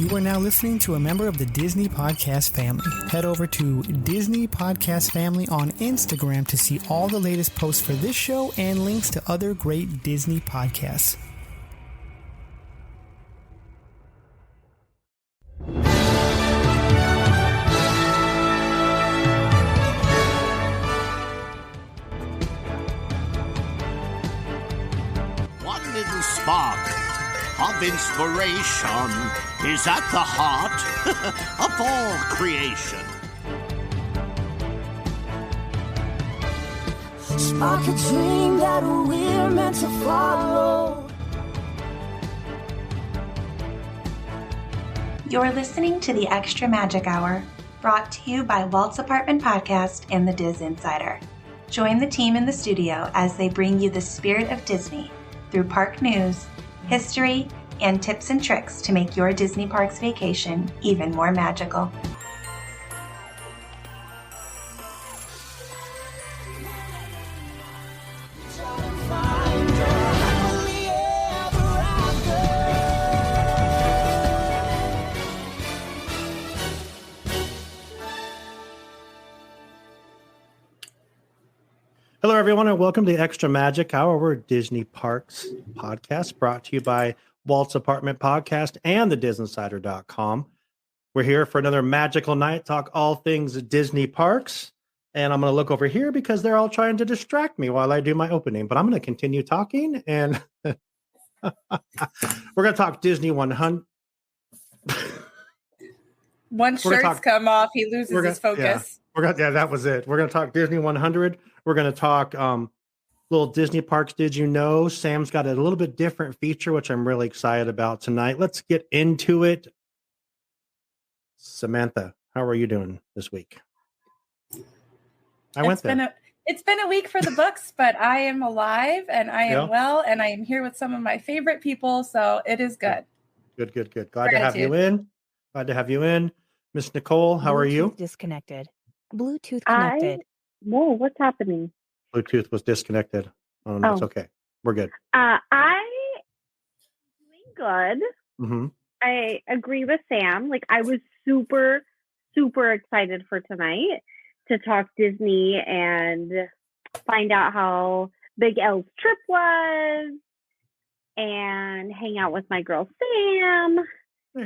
You are now listening to a member of the Disney Podcast family. Head over to Disney Podcast Family on Instagram to see all the latest posts for this show and links to other great Disney podcasts. One little spark of inspiration is at the heart of all creation. Spark a dream that we're meant to follow. You're listening to the Extra Magic Hour, brought to you by Walt's Apartment Podcast and the DisInsider. Join the team in the studio as they bring you the spirit of Disney through park news, history, and tips and tricks to make your Disney Parks vacation even more magical. Hello, everyone, and welcome to the Extra Magic Hour. We're Disney Parks podcast brought to you by Walt's Apartment Podcast and the DisInsider.com. We're here for another magical night, talk all things Disney Parks. And I'm going to look over here because they're all trying to distract me while I do my opening. But I'm going to continue talking, and we're going to talk Disney 100. Once shirts come off, he loses his focus. Yeah, that was it. We're going to talk Disney 100. We're going to talk little Disney Parks. Did you know? Sam's got a little bit different feature, which I'm really excited about tonight. Let's get into it. Samantha, how are you doing this week? It's been a week for the books, but I am alive and I am well, and I am here with some of my favorite people, so it is good. Good. Glad to have you in. Miss Nicole, how are you? Disconnected. Bluetooth connected. Whoa, what's happening? Bluetooth was disconnected. It's okay. We're good. I'm doing good. Mm-hmm. I agree with Sam. Like, I was super, super excited for tonight to talk Disney and find out how Big L's trip was and hang out with my girl Sam.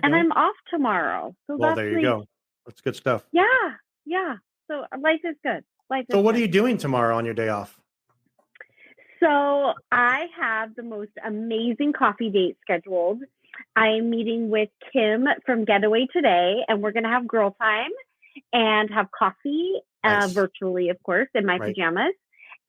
And I'm off tomorrow. So there you go. That's good stuff. Yeah. So life is good. So what are you doing tomorrow on your day off? So I have the most amazing coffee date scheduled. I'm meeting with Kim from Getaway today, and we're going to have girl time and have coffee virtually, of course, in my pajamas.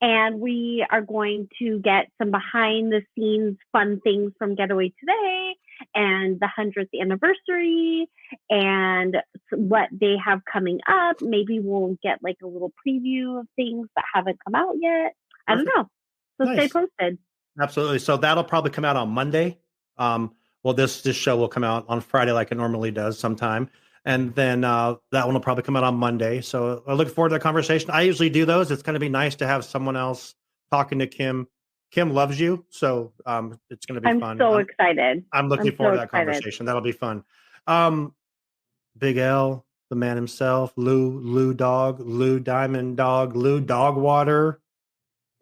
And we are going to get some behind the scenes fun things from Getaway today and the 100th anniversary and what they have coming up. Maybe we'll get like a little preview of things that haven't come out yet. I don't know. So stay posted. Absolutely. So that'll probably come out on Monday. This show will come out on Friday like it normally does sometime. And then that one will probably come out on Monday. So I look forward to that conversation. I usually do those. It's going to be nice to have someone else talking to Kim. Kim loves you. So it's going to be fun. I'm so excited. I'm looking forward to that conversation. That'll be fun. Big L, the man himself, Lou Diamond Dog, Lou Dogwater.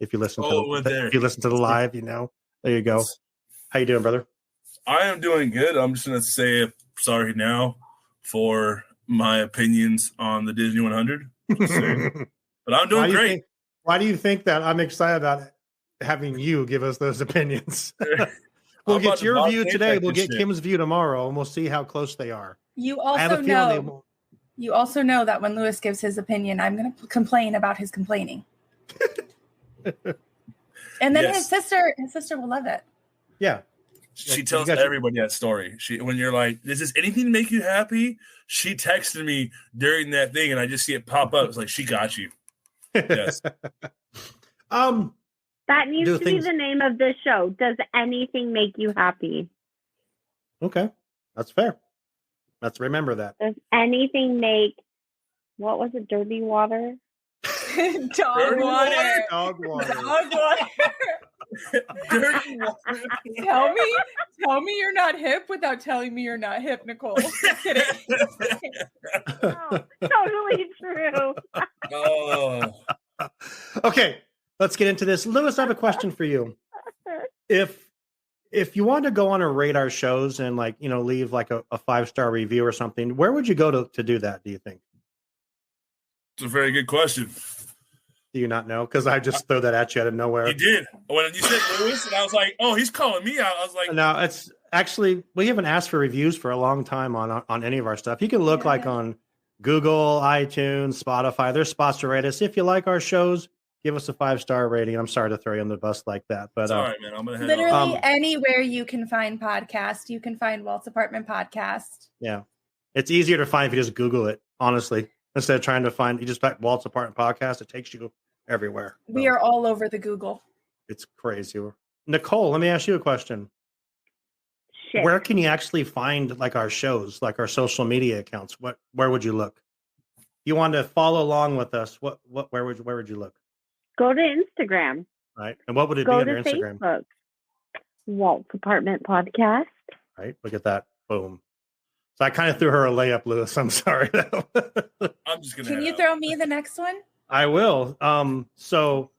If you listen to the live, there you go. How you doing, brother? I am doing good. I'm just going to say sorry now for my opinions on the Disney 100. But I'm doing great. Why do you think that? I'm excited about having you give us those opinions. We'll get your view today. We'll get Kim's view tomorrow, and we'll see how close they are. You also know that when Lewis gives his opinion, I'm going to complain about his complaining. And then his sister will love it. Yeah. She tells everybody that story. When you're like, does this anything make you happy? She texted me during that thing, and I just see it pop up. It's like, she got you. Yes. That needs to be the name of this show. Does anything make you happy? Okay. That's fair. Let's remember that. Does anything make, what was it, dirty water? Dogwater. Dogwater. Tell me you're not hip without telling me you're not hip, Nicole. Just kidding. Oh, totally true. Okay, let's get into this. Lewis, I have a question for you. If you want to go on and rate our shows and leave like a 5-star review or something, where would you go to do that, do you think? It's a very good question. Do you not know? Because I just throw that at you out of nowhere. You did. When you said Lewis, and I was like, oh, he's calling me out. I was like, no, it's actually, we haven't asked for reviews for a long time on any of our stuff. You can look on Google, iTunes, Spotify. There's spots to rate us. If you like our shows, give us a 5-star rating. I'm sorry to throw you on the bus like that, but all right, man. I'm gonna literally anywhere you can find podcasts, you can find Walt's Apartment Podcast. Yeah, it's easier to find if you just Google it. Honestly, instead of trying to find, you just type Walt's Apartment Podcast. It takes you everywhere. We are all over the Google. It's crazy. Nicole, let me ask you a question. Shit. Where can you actually find our shows, our social media accounts? Where would you look? You want to follow along with us? Where would you look? Go to Instagram. Right. And what would it be under Instagram? Facebook. Walt's Apartment Podcast. Right. Look at that. Boom. So I kind of threw her a layup, Lewis. I'm sorry. I'm just gonna. Can you throw me the next one? I will. So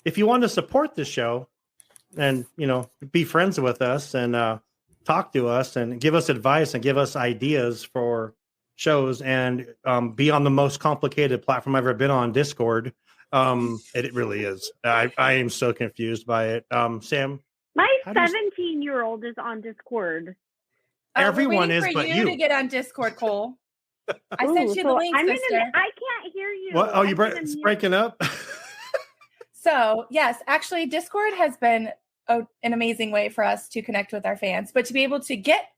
if you want to support the show and, be friends with us and talk to us and give us advice and give us ideas for shows and be on the most complicated platform I've ever been on, Discord. It really is. I am so confused by it. Sam? My 17-year-old is on Discord. Everyone is, but you to get on Discord, Cole. I sent you the link, sister. I can't hear you. What? Oh, it's breaking up? So, yes, actually, Discord has been an amazing way for us to connect with our fans. But to be able to get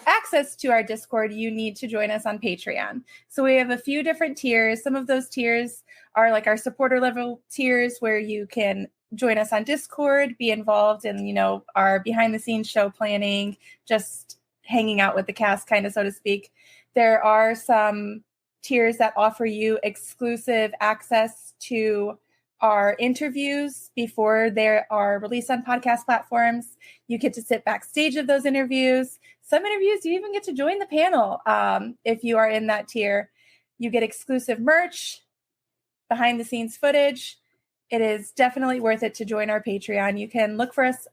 access to our Discord, you need to join us on Patreon. So we have a few different tiers. Some of those tiers are our supporter level tiers where you can join us on Discord, be involved in, our behind the scenes show planning, just hanging out with the cast, kind of, so to speak. There are some tiers that offer you exclusive access to our interviews before they are released on podcast platforms. You get to sit backstage of those interviews. Some interviews, you even get to join the panel. If you are in that tier, you get exclusive merch, behind the scenes footage. It is definitely worth it to join our Patreon. You can look for us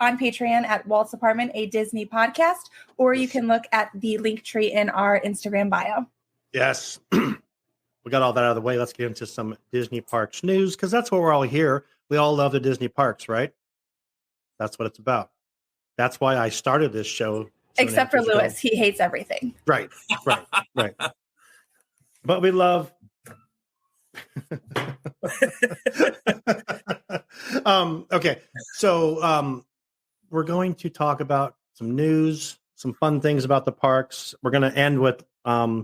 on Patreon at Walt's Apartment, a Disney podcast, or you can look at the link tree in our Instagram bio. Yes. We got all that out of the way. Let's get into some Disney parks news, because that's what we're all here. We all love the Disney parks, right? That's what it's about. That's why I started this show. Except for Lewis. He hates everything. Right. But we love... Okay. So we're going to talk about some news, some fun things about the parks. We're going to end with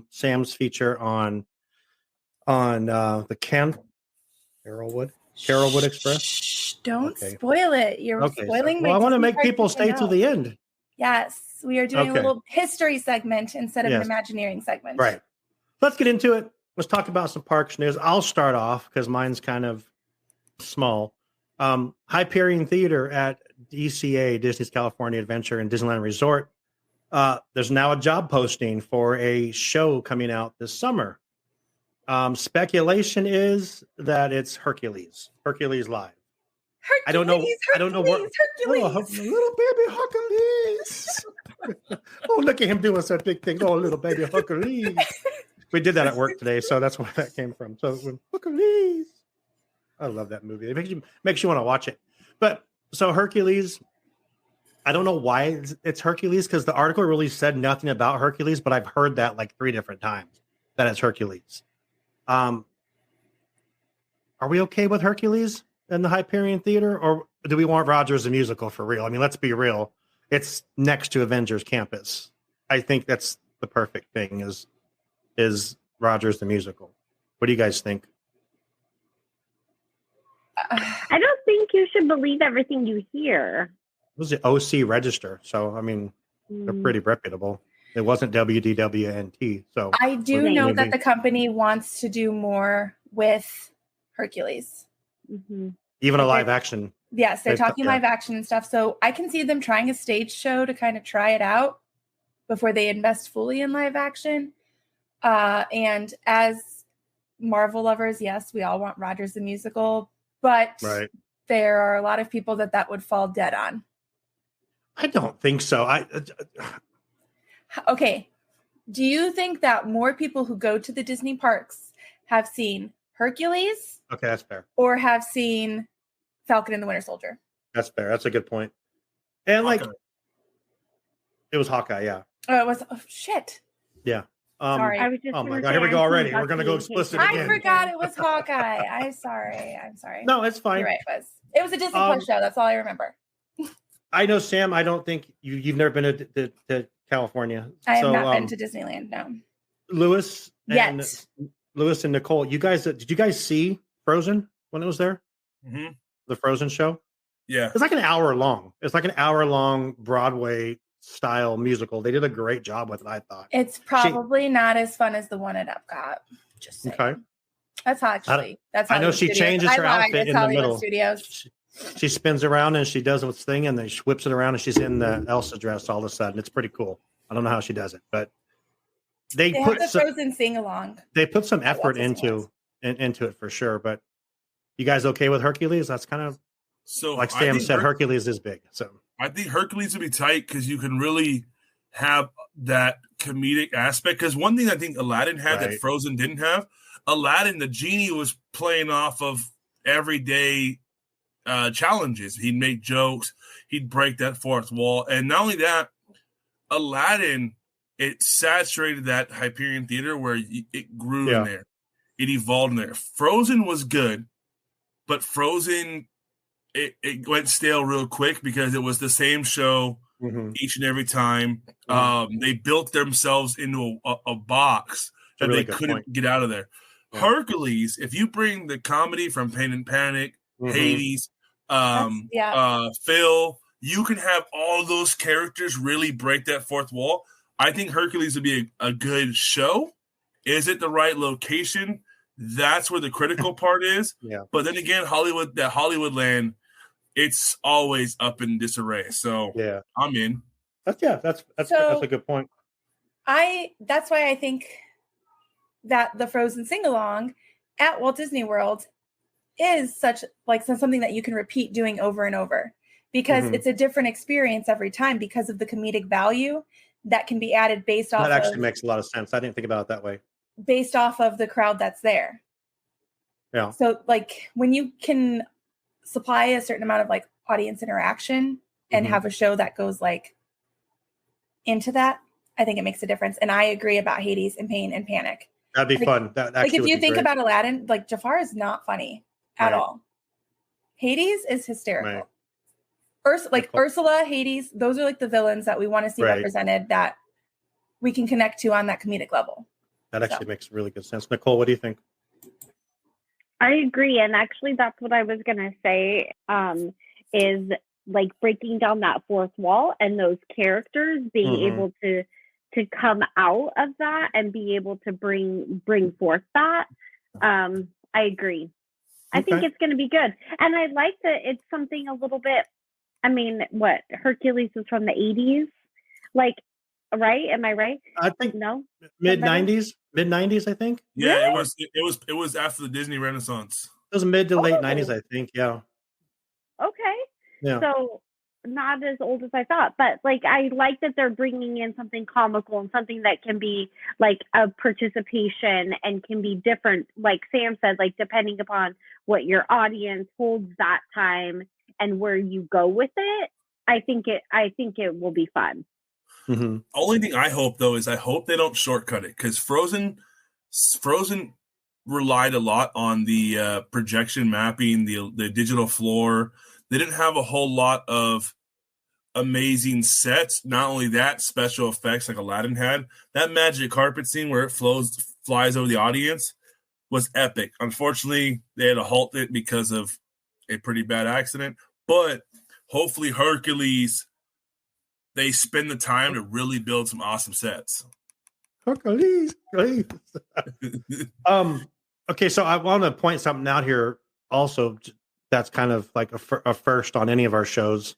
Sam's feature on the Carolwood Express. Shh, don't spoil it. You're spoiling. I want to make people stay to the end. Yes, we are doing a little history segment instead of an Imagineering segment. Right. Let's get into it. Let's talk about some parks news. I'll start off because mine's kind of small. Hyperion Theater at DCA, Disney's California Adventure and Disneyland Resort. There's now a job posting for a show coming out this summer. Speculation is that it's Hercules Live. I don't know what. Hercules. Little baby Hercules. Oh, look at him doing such big things. Oh, little baby Hercules. We did that at work today, so that's where that came from. So Hercules. I love that movie. It makes you want to watch it. But so Hercules, I don't know why it's Hercules, because the article really said nothing about Hercules, but I've heard that like 3 different times that it's Hercules. Are we okay with Hercules in the Hyperion Theater, or do we want Rogers the Musical for real? I mean, let's be real. It's next to Avengers Campus. I think that's the perfect thing is Rogers the Musical. What do you guys think? I don't think you should believe everything you hear. It was the OC Register, so I mean, they're pretty reputable. It wasn't WDWNT, so I do know that the company wants to do more with Hercules. Even a live action Yes, they're talking live action and stuff. So I can see them trying a stage show to kind of try it out before they invest fully in live action. And as Marvel lovers, yes, we all want Rogers the Musical, but there are a lot of people that would fall dead on. I don't think so. Okay. Do you think that more people who go to the Disney parks have seen Hercules? Okay, that's fair. Or have seen Falcon and the Winter Soldier? That's fair. That's a good point. And Hawkeye. It was Hawkeye, yeah. Oh, it was shit. Yeah. Sorry. I was just oh my God, here we go already. We're gonna go explicit again. I forgot it was Hawkeye. I'm sorry. No, it's fine. You're right, it was a Disney Plus show. That's all I remember. I know, Sam. I don't think you've never been to California. I have not been to Disneyland. No. Lewis and Nicole, did you guys see Frozen when it was there? Mm-hmm. The Frozen show? Yeah. It's like an hour long. It's like an hour long Broadway style musical. They did a great job with it, I thought. It's probably not as fun as the one at Epcot. Just saying. Okay. That's actually. That's I know she Studios. changes her outfit in the middle. Studios. She spins around and she does what's thing, and then she whips it around and she's in the Elsa dress all of a sudden. It's pretty cool. I don't know how she does it, but they put the Frozen sing along. They put some effort into it for sure. But you guys okay with Hercules? That's kind of like Sam said. Hercules is big, so I think Hercules would be tight because you can really have that comedic aspect. Because one thing I think Aladdin had that Frozen didn't have, Aladdin, the genie was playing off of everyday challenges. He'd make jokes. He'd break that fourth wall. And not only that, Aladdin, it saturated that Hyperion theater where it grew in there. It evolved in there. Frozen was good, but Frozen, it went stale real quick because it was the same show each and every time. They built themselves into a box that they couldn't get out of there. Yeah. Hercules, if you bring the comedy from Pain and Panic, Hades, Phil, you can have all those characters really break that fourth wall. I think Hercules would be a good show. Is it the right location? That's where the critical part is. Yeah. But then again, Hollywoodland, it's always up in disarray. So yeah, I'm in. That's a good point. That's why I think that the Frozen sing-along at Walt Disney World is something that you can repeat doing over and over because it's a different experience every time because of the comedic value that can be added based off. That actually makes a lot of sense. I didn't think about it that way. Based off of the crowd that's there. Yeah. So when you can supply a certain amount of audience interaction and have a show that goes into that, I think it makes a difference. And I agree about Hades and Pain and Panic. That'd be fun. That if you think about Aladdin, Jafar is not funny at all. Hades is hysterical. Right. Ursula, Hades, those are the villains that we want to see represented that we can connect to on that comedic level. That actually makes really good sense. Nicole, what do you think? I agree. And actually, that's what I was going to say is breaking down that fourth wall and those characters being able to come out of that and be able to bring forth that. I agree. I think it's going to be good. And I like that it's something a little bit, Hercules was from the 80s? Right? Am I right? I think no. Mid 90s, I think. Yeah, really? it was after the Disney Renaissance. It was mid to late 90s, I think. Yeah. Okay. Yeah. So not as old as I thought, but I like that they're bringing in something comical and something that can be a participation and can be different. Like Sam said, depending upon what your audience holds that time and where you go with it, I think it will be fun. Only thing I hope though is I hope they don't shortcut it because Frozen relied a lot on the projection mapping, the digital floor. They didn't have a whole lot of amazing sets. Not only that, special effects like Aladdin had. That magic carpet scene where it flies over the audience was epic. Unfortunately, they had to halt it because of a pretty bad accident. But hopefully Hercules, they spend the time to really build some awesome sets. Hercules. Okay, so I want to point something out here also that's kind of like a first on any of our shows.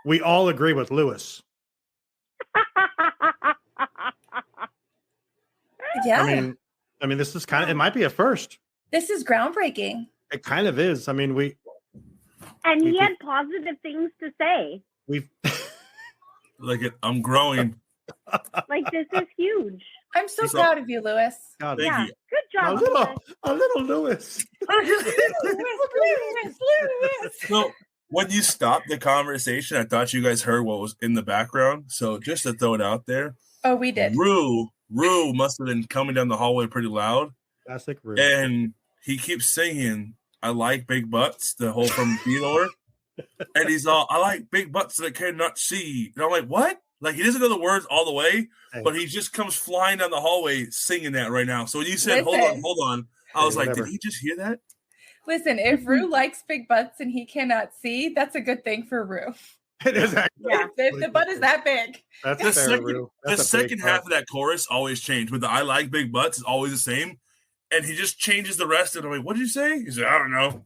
We all agree with Lewis. Yeah. I mean, this is it might be a first. This is groundbreaking. It kind of is. I mean, he had positive things to say. I'm growing. Like, this is huge. I'm so proud of you, Lewis. Thank you. Good job. A little Lewis. So when you stopped the conversation, I thought you guys heard what was in the background. So just to throw it out there. Oh, we did. Rue must have been coming down the hallway pretty loud. Classic Rue. And he keeps singing, I like big butts, the whole from Theodore. And he's all, I like big butts that cannot see. And I'm like, what? Like, he doesn't know the words all the way, but he just comes flying down the hallway singing that right now. So when you said, hold on, I was like, did he just hear that? Listen, if Rue likes big butts and he cannot see, that's a good thing for Rue. It is actually. Yeah, if the butt is that big. That's the fair, Rue. The second half of that chorus always changed, but the I like big butts is always the same. And he just changes the rest. And I'm like, what did you say? He said, I don't know.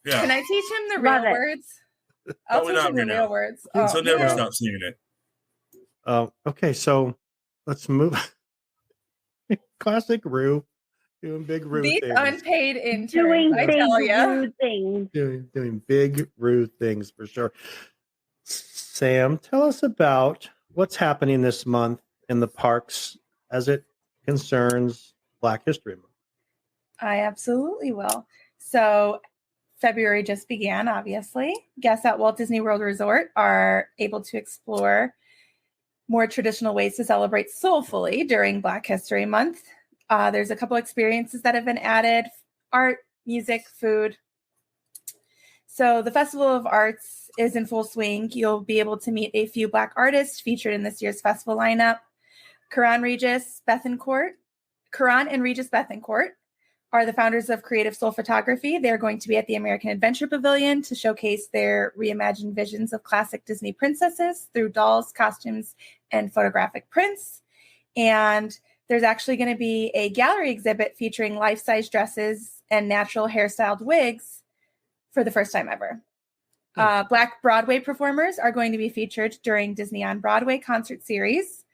Yeah. Can I teach him the real words? I'll teach him the real words. So never stop singing it. Okay, so let's move. Classic Rue, doing big Rue things. These unpaid interns, doing I big tell you. Rue things. Doing big Rue things for sure. Sam, tell us about what's happening this month in the parks as it concerns Black History Month. I absolutely will. So February just began, obviously. Guests at Walt Disney World Resort are able to explore more traditional ways to celebrate soulfully during Black History Month. There's a couple experiences that have been added: art, music, food. So the Festival of Arts is in full swing. You'll be able to meet a few Black artists featured in this year's festival lineup. Karan and Regis Bethencourt are the founders of Creative Soul Photography. They're going to be at the American Adventure Pavilion to showcase their reimagined visions of classic Disney princesses through dolls, costumes, and photographic prints. And there's actually going to be a gallery exhibit featuring life-size dresses and natural hairstyled wigs for the first time ever. Black Broadway performers are going to be featured during Disney on Broadway concert series.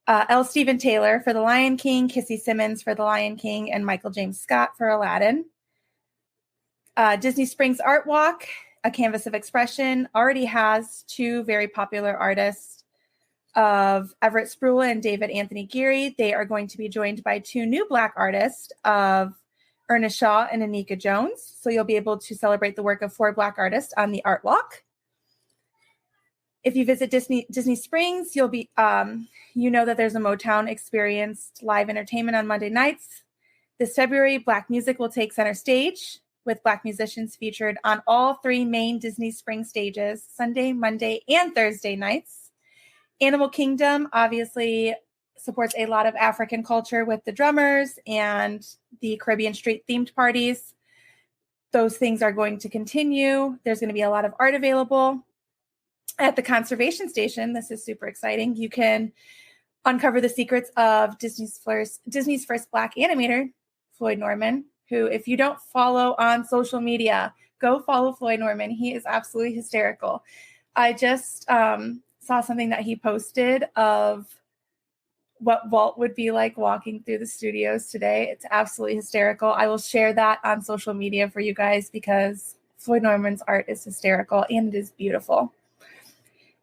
L. Stephen Taylor for The Lion King, Kissy Simmons for The Lion King, and Michael James Scott for Aladdin. Disney Springs Art Walk, a canvas of expression, already has two very popular artists of Everett Spruill and David Anthony Geary. They are going to be joined by two new Black artists of Ernest Shaw and Anika Jones. So you'll be able to celebrate the work of four Black artists on the Art Walk. If you visit Disney Springs, you'll be, you know that there's a Motown experienced live entertainment on Monday nights. This February, Black music will take center stage with Black musicians featured on all three main Disney Springs stages, Sunday, Monday, and Thursday nights. Animal Kingdom obviously supports a lot of African culture with the drummers and the Caribbean street themed parties. Those things are going to continue. There's going to be a lot of art available. At the conservation station, this is super exciting. You can uncover the secrets of Disney's first Black animator, Floyd Norman, who, if you don't follow on social media, go follow Floyd Norman. He is absolutely hysterical. I just saw something that he posted of what Walt would be like walking through the studios today. It's absolutely hysterical. I will share that on social media for you guys because Floyd Norman's art is hysterical and it is beautiful.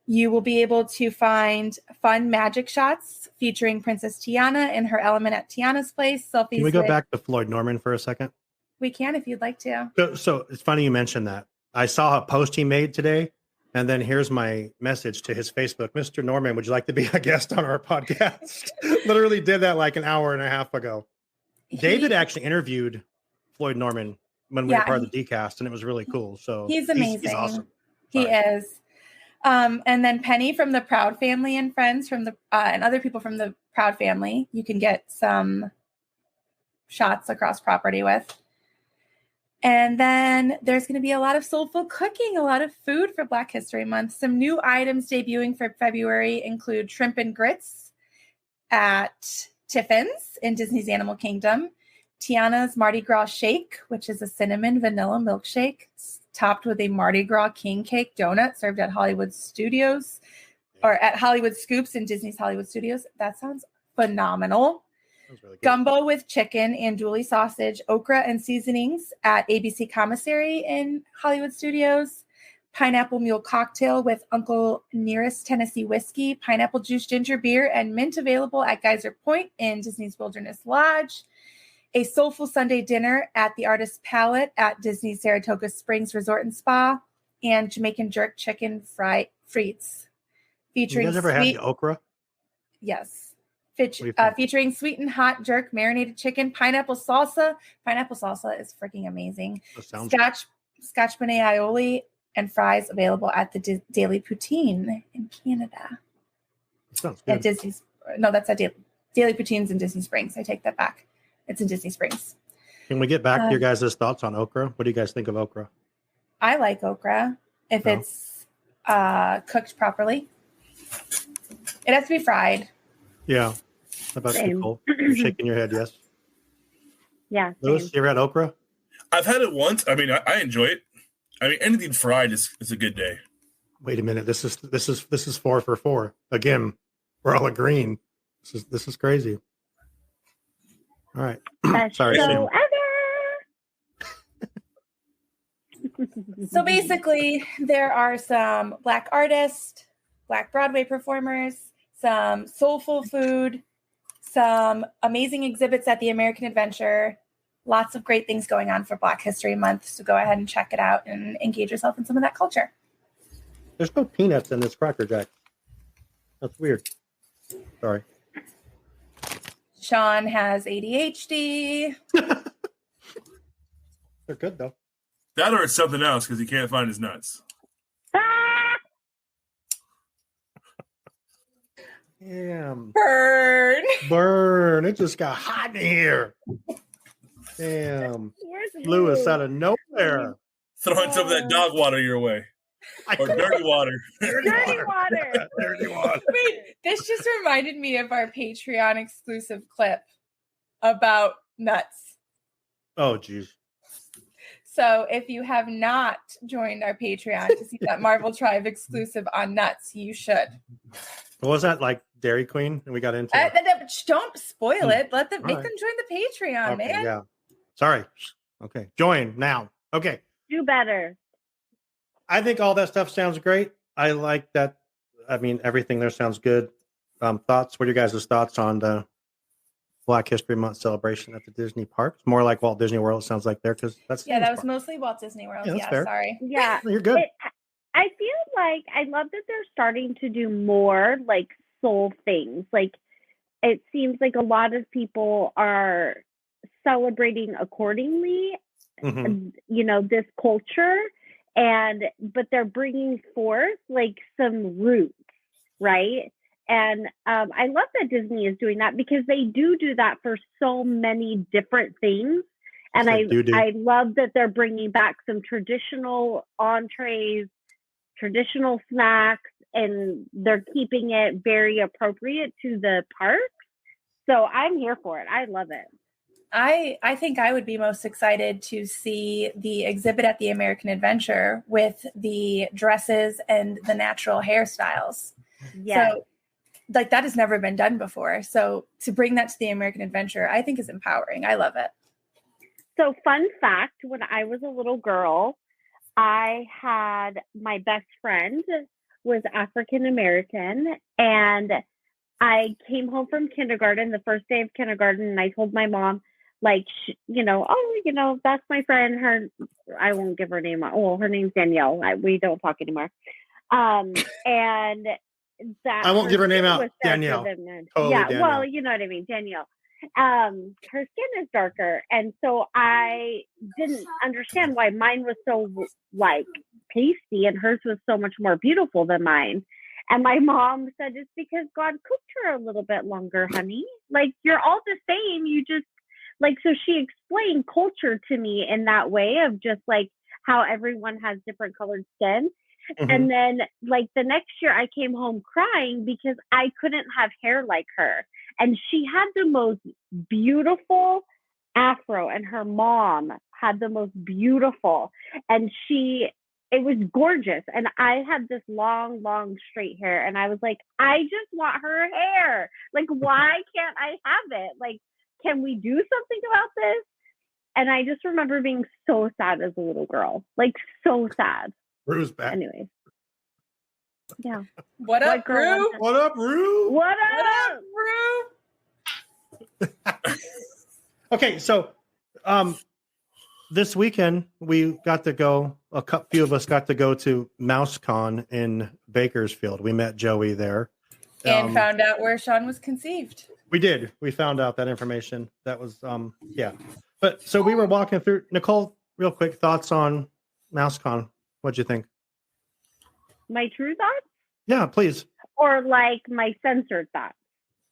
You will be able to find fun magic shots featuring Princess Tiana in her element at Tiana's Place. Selfies. Can we go back to Floyd Norman for a second? We can if you'd like to. So it's funny you mentioned that. I saw a post he made today, and then here's my message to his Facebook. Mr. Norman, would you like to be a guest on our podcast? Literally did that like an hour and a half ago. David actually interviewed Floyd Norman when we were part of the DCast, and it was really cool. So he's amazing. He's awesome. He is. And then Penny from the Proud Family and friends from the and other people from the Proud Family, you can get some shots across property with. And then there's going to be a lot of soulful cooking, a lot of food for Black History Month. Some new items debuting for February include shrimp and grits at Tiffin's in Disney's Animal Kingdom, Tiana's Mardi Gras Shake, which is a cinnamon vanilla milkshake topped with a Mardi Gras king cake donut served at Hollywood Studios or at Hollywood Scoops in Disney's Hollywood Studios. That sounds phenomenal. Really gumbo with chicken, andouille sausage, okra, and seasonings at ABC Commissary in Hollywood Studios. Pineapple mule cocktail with Uncle Nearest Tennessee whiskey, pineapple juice, ginger beer, and mint available at Geyser Point in Disney's Wilderness Lodge. A soulful Sunday dinner at the Artist's Palette at Disney's Saratoga Springs Resort and Spa, and Jamaican jerk chicken frites. Featuring you guys ever had the okra? Yes. Featuring sweet and hot jerk marinated chicken, pineapple salsa. Pineapple salsa is freaking amazing. Scotch bonnet aioli, and fries available at the Daily Poutine in Canada. Sounds good. At Disney's. No, that's at Daily Poutine's in Disney Springs. I take that back. It's in Disney Springs. Can we get back to your guys' thoughts on okra? What do you guys think of okra? I like okra if it's cooked properly. It has to be fried. Yeah. How about Nicole? You're shaking your head, yes? Yeah. Louis, you ever had okra? I've had it once. I mean, I enjoy it. I mean, anything fried is a good day. Wait a minute. This is 4 for 4. Again, we're all agreeing. This is crazy. All right. Sorry. So basically, there are some Black artists, Black Broadway performers, some soulful food, some amazing exhibits at the American Adventure. Lots of great things going on for Black History Month. So go ahead and check it out and engage yourself in some of that culture. There's no peanuts in this Cracker Jack. That's weird. Sorry. Sean has ADHD. They're good, though. That or it's something else because he can't find his nuts. Damn. Burn. It just got hot in here. Damn. Lewis out of nowhere. Throwing some of that dog water your way. Or dirty water. Dirty water. Dirty water. Wait, this just reminded me of our Patreon exclusive clip about nuts. Oh, geez. So if you have not joined our Patreon to see that Marvel Tribe exclusive on nuts, you should. What was that, like Dairy Queen? And we got into it. Don't spoil it. Make them join the Patreon, okay, man. Yeah. Sorry. Okay. Join now. Okay. Do better. I think all that stuff sounds great. I like that. I mean, everything there sounds good. Thoughts? What are your guys' thoughts on the Black History Month celebration at the Disney parks? More like Walt Disney World, sounds like there, because that's that was mostly Walt Disney World. Yeah, fair. Sorry. Yeah, you're good. I feel like I love that they're starting to do more like soul things. Like it seems like a lot of people are celebrating accordingly. You know, this culture. But they're bringing forth like some roots, right? And I love that Disney is doing that because they do that for so many different things. And I love that they're bringing back some traditional entrees, traditional snacks, and they're keeping it very appropriate to the parks. So I'm here for it. I love it. I think I would be most excited to see the exhibit at the American Adventure with the dresses and the natural hairstyles. Yeah. So, like, that has never been done before. So to bring that to the American Adventure, I think is empowering. I love it. So fun fact, when I was a little girl, I had my best friend was African American, and I came home from kindergarten, the first day of kindergarten, and I told my mom, like, that's my friend. I won't give her name. Well, her name's Danielle. We don't talk anymore. And that I won't give her name out. Danielle. Totally Danielle. Well, you know what I mean, Danielle. Her skin is darker, and so I didn't understand why mine was so like pasty and hers was so much more beautiful than mine. And my mom said it's because God cooked her a little bit longer, honey. Like, you're all the same. You just like, so she explained culture to me in that way of just like how everyone has different colored skin. And then like the next year I came home crying because I couldn't have hair like her. And she had the most beautiful afro, and her mom had the most beautiful, and it was gorgeous. And I had this long straight hair, and I was like, I just want her hair. Like, why can't I have it? Like, can we do something about this? And I just remember being so sad as a little girl, like so sad. Rue's back. Anyways. Yeah. What up, Rue? What up, Rue? What up, Rue? Okay, so this weekend we got to go. Few of us got to go to MouseCon in Bakersfield. We met Joey there and found out where Sean was conceived. We did. We found out that information. That was yeah. But so we were walking through. Nicole, real quick thoughts on MouseCon. What'd you think? My true thoughts? Yeah, please. Or like my censored thoughts?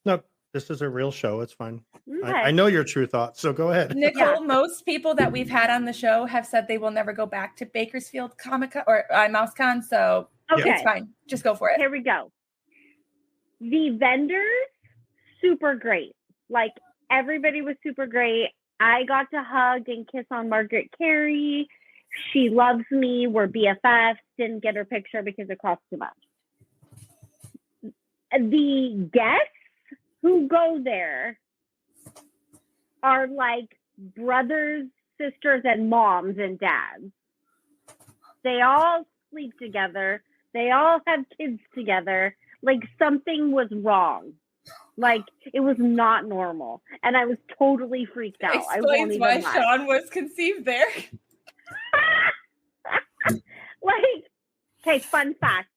No, this is a real show. It's fine. Okay. I know your true thoughts, so go ahead. Nicole, most people that we've had on the show have said they will never go back to Bakersfield Comic-Con or MouseCon, so it's fine. Just go for it. Here we go. The vendors, super great. Like, everybody was super great. I got to hug and kiss on Margaret Carey. She loves me. We're BFFs. Didn't get her picture because it cost too much. The guests who go there are like brothers, sisters, and moms and dads. They all sleep together. They all have kids together. Like, something was wrong. Like, it was not normal. And I was totally freaked out. Explains why Sean was conceived there. Like, okay, fun fact.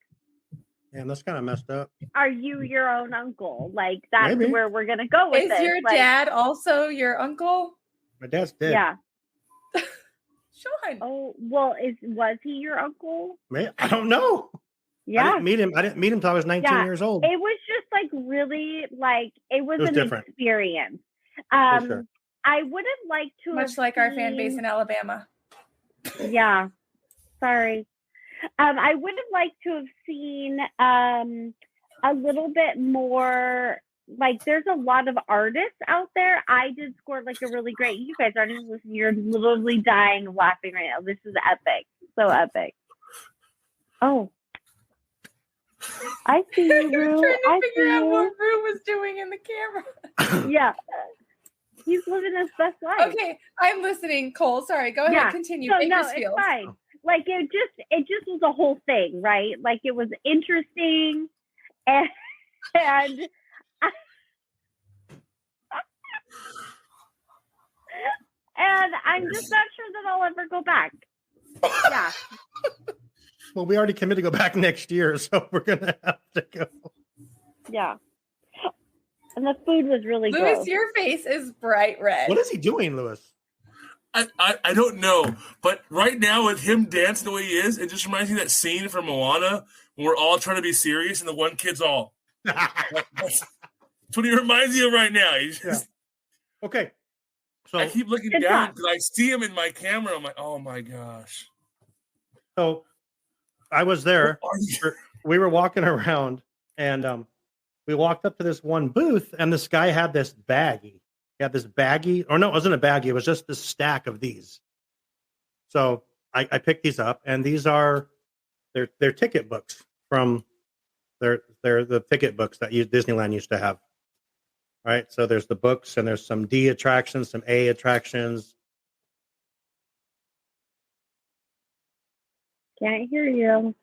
Man, that's kind of messed up. Are you your own uncle? Like, that's Maybe. where we're gonna go with Is this. your dad also your uncle? My dad's dead. Yeah. Sean. Oh, well, was he your uncle? Man, I don't know. Yeah. I didn't meet him till I was 19 years old. It was just like really like it was an different. experience. Sure. I would have liked to much like our fan base in Alabama. Yeah. Sorry. I would have liked to have seen a little bit more. Like, there's a lot of artists out there. I did score like a really great. You guys aren't even listening. You're literally dying of laughing right now. This is epic. So epic. Oh. I see you, Rue. Trying to figure out what Rue was doing in the camera. Yeah. He's living his best life. Okay, I'm listening, Cole. Sorry, go ahead, continue. So, Bakersfield. No, it's fine. Like, it just was a whole thing, right? Like, it was interesting, and and I'm just not sure that I'll ever go back. Yeah. Well, we already committed to go back next year, so we're gonna have to go. Yeah. And the food was really good. Louis, your face is bright red. What is he doing, Louis? I don't know, but right now with him dancing the way he is, it just reminds me of that scene from Moana when we're all trying to be serious and the one kid's all. That's what he reminds me of right now. He's just, Okay. So I keep looking down because I see him in my camera. I'm like, oh my gosh. So I was there. We were walking around, and we walked up to this one booth, and this guy had this baggie. He had this baggie, or no, it wasn't a baggie. It was just this stack of these. So I picked these up, and these are they're ticket books from they're the ticket books that Disneyland used to have. Right. So there's the books, and there's some D attractions, some A attractions. Can't hear you.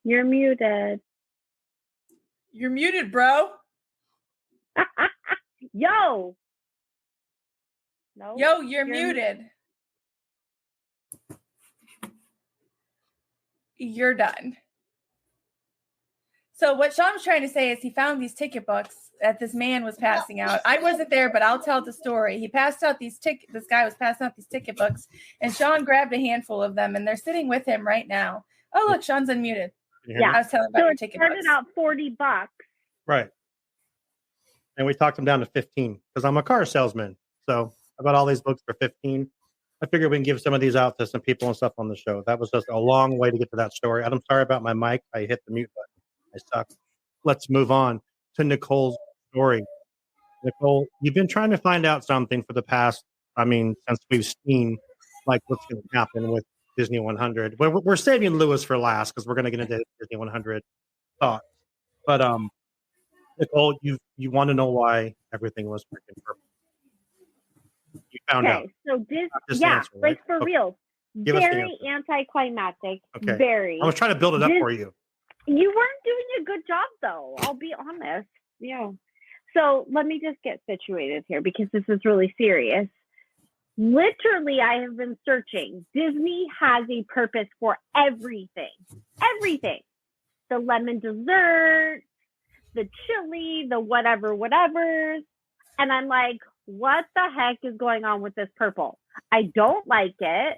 You're muted. You're muted, bro. Yo. No. Yo, you're muted. You're done. So what Sean was trying to say is he found these ticket books that this man was passing out. I wasn't there, but I'll tell the story. He passed out these this guy was passing out these ticket books, and Sean grabbed a handful of them, and they're sitting with him right now. Oh, look, Sean's unmuted. Yeah. I was telling about your ticket books. It started out $40. Right. And we talked him down to 15 because I'm a car salesman. So I bought all these books for 15. I figured we can give some of these out to some people and stuff on the show. That was just a long way to get to that story. I'm sorry about my mic. I hit the mute button. I suck. Let's move on to Nicole's story. Nicole, you've been trying to find out something for the past, since we've seen like what's going to happen with Disney 100. We're saving Lewis for last because we're going to get into Disney 100 thoughts. But Nicole, you want to know why everything was freaking purple? You found out. So answer, right? like for real. Give very anticlimactic. Okay. Very. I was trying to build it up for you. You weren't doing a good job, though. I'll be honest. Yeah. So let me just get situated here because this is really serious. Literally, I have been searching. Disney has a purpose for everything. Everything. The lemon dessert, the chili, the whatever's. And I'm like, what the heck is going on with this purple? I don't like it.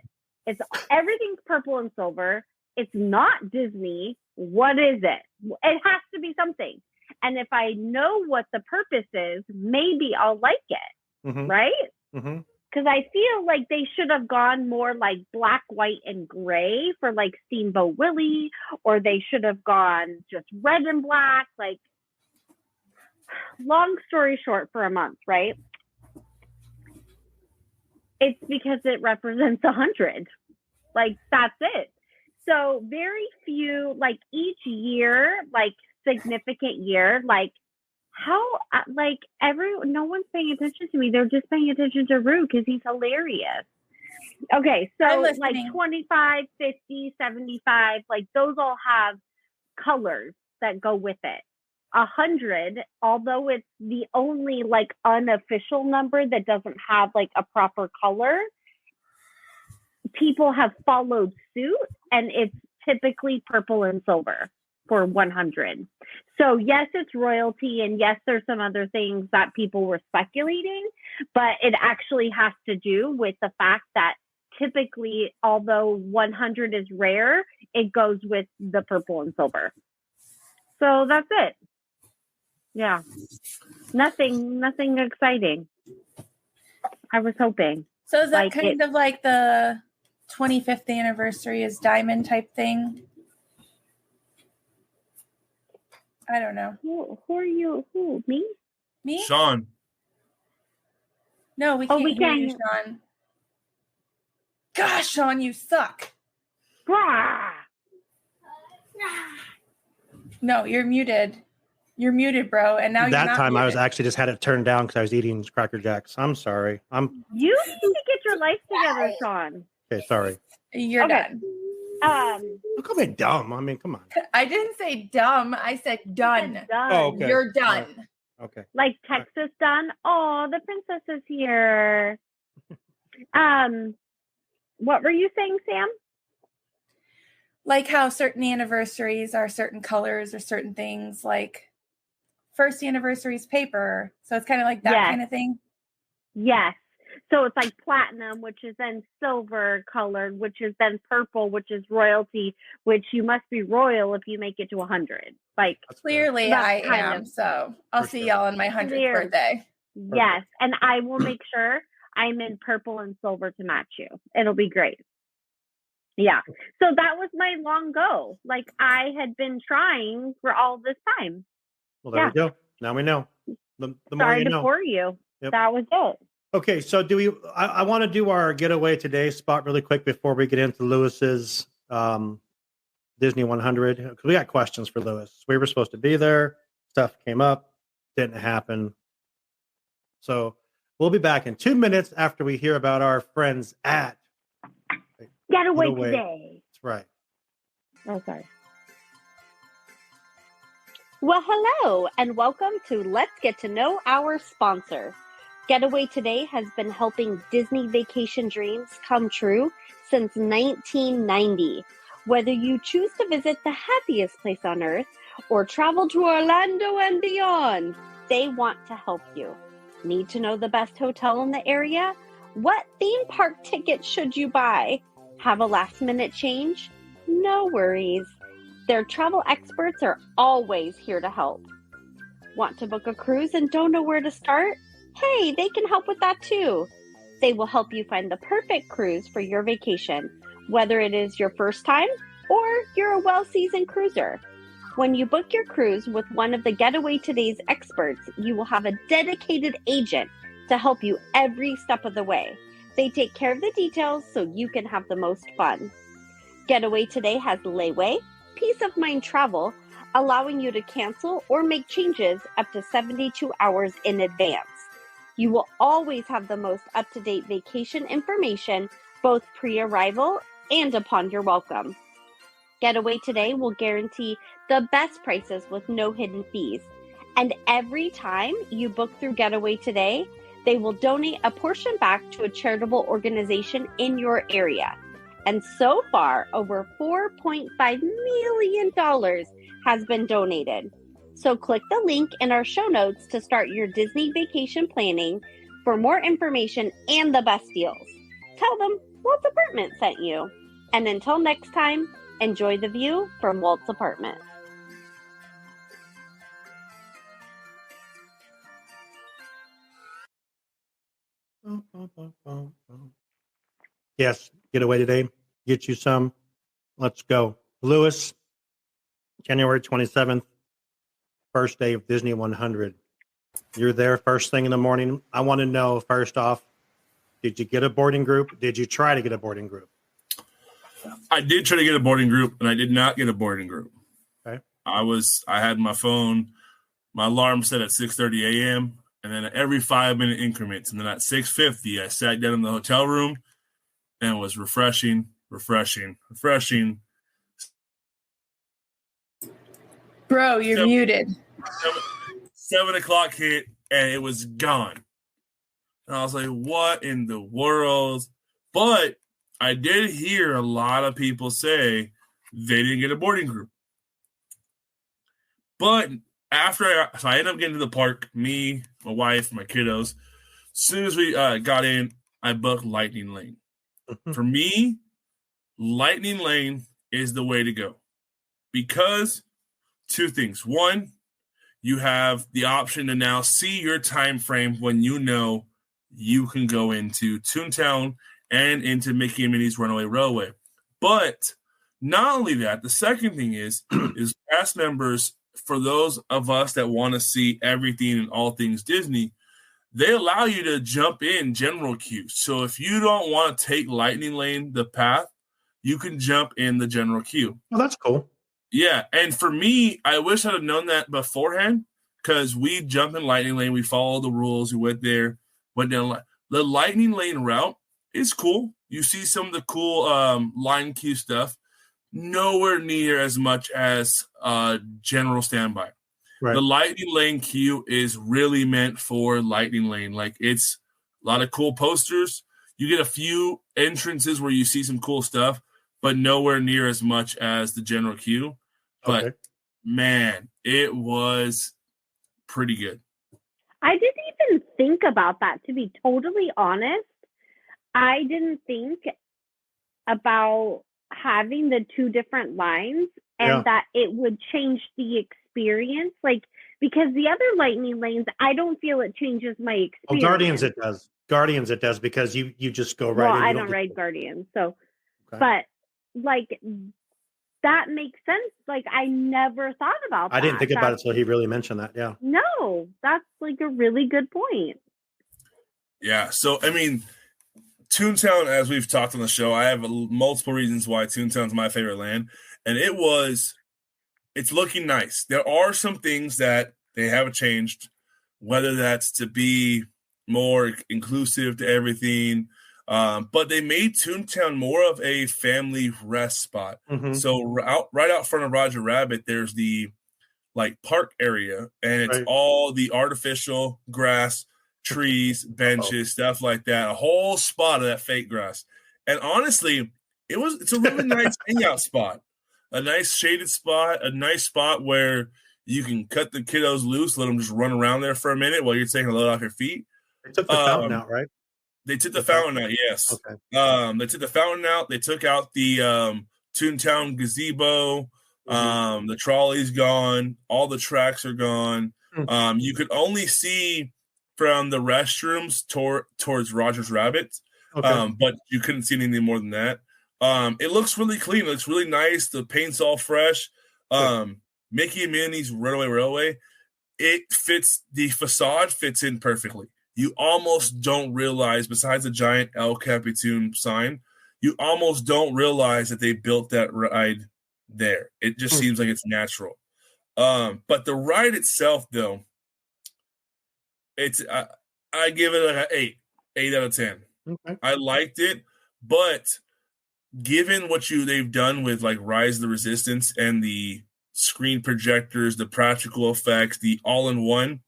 Everything's purple and silver. It's not Disney. What is it? It has to be something. And if I know what the purpose is, maybe I'll like it. Right? Because I feel like they should have gone more like black, white, and gray for like Steamboat Willie, or they should have gone just red and black. Like, long story short, for a month, right? It's because it represents 100. Like, that's it. So very few, like each year, like significant year, like no one's paying attention to me. They're just paying attention to Rue because he's hilarious. Okay, so like 25, 50, 75, like those all have colors that go with it. 100, although it's the only like unofficial number that doesn't have like a proper color, people have followed suit, and it's typically purple and silver for 100. So yes, it's royalty, and yes, there's some other things that people were speculating, but it actually has to do with the fact that typically, although 100 is rare, it goes with the purple and silver. So that's it. Yeah. Nothing exciting. I was hoping. So is that like kind of like the 25th anniversary is diamond type thing? I don't know. Who are you? Who? Me? Me? Sean. No, we can't hear you, Sean. Gosh, Sean, you suck. No, you're muted. You're muted, bro. And now that you're not time muted. I was actually just had it turned down because I was eating Cracker Jacks. I'm sorry. You need to get your life together, Sean. Okay, sorry. You're done. Don't call me dumb. I mean, come on. I didn't say dumb. I said done. Oh, okay. You're done. Okay. Like Texas done. Oh, the princess is here. What were you saying, Sam? Like how certain anniversaries are certain colors or certain things. Like first anniversary is paper, so it's kind of like that kind of thing. Yes. So it's like platinum, which is then silver colored, which is then purple, which is royalty, which you must be royal if you make it to 100. Like clearly I am. So I'll see y'all on my 100th birthday. Yes. And I will make sure I'm in purple and silver to match you. It'll be great. Yeah. So that was my long go. Like I had been trying for all this time. Well, there we go. Now we know. The more Sorry you know. to bore you. Yep. That was it. Okay, so I want to do our getaway today spot really quick before we get into Lewis's Disney 100 because we got questions for Lewis. We were supposed to be there. Stuff came up. Didn't happen. So we'll be back in 2 minutes after we hear about our friends at Getaway today. That's right. Oh, sorry. Well, hello, and welcome to Let's Get to Know Our Sponsor. Getaway Today has been helping Disney vacation dreams come true since 1990. Whether you choose to visit the happiest place on earth or travel to Orlando and beyond, they want to help you. Need to know the best hotel in the area? What theme park ticket should you buy? Have a last-minute change? No worries. Their travel experts are always here to help. Want to book a cruise and don't know where to start? Hey, they can help with that too. They will help you find the perfect cruise for your vacation, whether it is your first time or you're a well-seasoned cruiser. When you book your cruise with one of the Getaway Today's experts, you will have a dedicated agent to help you every step of the way. They take care of the details so you can have the most fun. Getaway Today has layaway, peace of mind travel, allowing you to cancel or make changes up to 72 hours in advance. You will always have the most up-to-date vacation information, both pre-arrival and upon your welcome. Getaway Today will guarantee the best prices with no hidden fees. And every time you book through Getaway Today, they will donate a portion back to a charitable organization in your area. And so far, over $4.5 million has been donated. So click the link in our show notes to start your Disney vacation planning for more information and the best deals. Tell them Walt's Apartment sent you. And until next time, enjoy the view from Walt's Apartment. Yes, Getaway Today. Get you some. Let's go. Lewis, January 27th, first day of Disney 100. You're there first thing in the morning. I want to know, first off, did you get a boarding group? Did you try to get a boarding group? I did try to get a boarding group, and I did not get a boarding group. Okay. I had my phone, my alarm set at 6:30 a.m., and then every 5-minute increments. And then at 6:50, I sat down in the hotel room and was refreshing. Bro, you're muted. 7 o'clock hit, and it was gone. And I was like, what in the world? But I did hear a lot of people say they didn't get a boarding group. But after I ended up getting to the park, me, my wife, my kiddos, as soon as we got in, I booked Lightning Lane. For me, Lightning Lane is the way to go. Because two things. One, you have the option to now see your time frame when you know you can go into Toontown and into Mickey and Minnie's Runaway Railway. But not only that, the second thing is past members, for those of us that want to see everything and all things Disney, they allow you to jump in general queue. So if you don't want to take Lightning Lane, the path, you can jump in the general queue. Well, that's cool. Yeah, and for me, I wish I'd have known that beforehand because we jumped in Lightning Lane. We followed the rules. We went there, went down. The Lightning Lane route is cool. You see some of the cool line queue stuff. Nowhere near as much as general standby. Right. The Lightning Lane queue is really meant for Lightning Lane. Like, it's a lot of cool posters. You get a few entrances where you see some cool stuff, but nowhere near as much as the general queue. But, man, it was pretty good. I didn't even think about that, to be totally honest. I didn't think about having the two different lines and that it would change the experience. Like, because the other Lightning Lanes, I don't feel it changes my experience. Well, Guardians it does. Guardians it does because you just go right in. Well, I don't ride Guardians, so. Okay. But, like, that makes sense. Like, I never thought about that. I didn't think about it until he really mentioned that, yeah. No, that's, like, a really good point. Yeah, so, I mean, Toontown, as we've talked on the show, I have multiple reasons why Toontown's my favorite land, and it's looking nice. There are some things that they haven't changed, whether that's to be more inclusive to everything, but they made Toontown more of a family rest spot. Mm-hmm. So right out front of Roger Rabbit, there's the park area, and it's all the artificial grass, trees, benches, stuff like that. A whole spot of that fake grass. And honestly, it's a really nice hangout spot. A nice shaded spot, a nice spot where you can cut the kiddos loose, let them just run around there for a minute while you're taking a load off your feet. They took the fountain out, right? They took the fountain out, yes. Okay. They took the fountain out. They took out the Toontown gazebo. Mm-hmm. The trolley's gone. All the tracks are gone. Mm-hmm. You could only see from the restrooms towards Roger's Rabbit, but you couldn't see anything more than that. It looks really clean. It looks really nice. The paint's all fresh. Mickey and Minnie's Runaway Railway, the facade fits in perfectly. You almost don't realize, besides the giant El Capitan sign, you almost don't realize that they built that ride there. It just seems like it's natural. But the ride itself, though, it's I give it like an 8 out of 10. Okay. I liked it, but given what they've done with like Rise of the Resistance and the screen projectors, the practical effects, the all-in-one,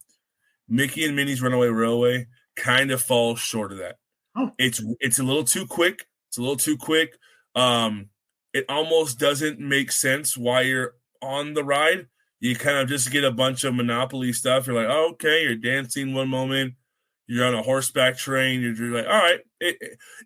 Mickey and Minnie's Runaway Railway kind of falls short of that. Oh. It's a little too quick. It almost doesn't make sense why you're on the ride. You kind of just get a bunch of Monopoly stuff. You're like, oh, okay, you're dancing one moment. You're on a horseback train. You're like, all right.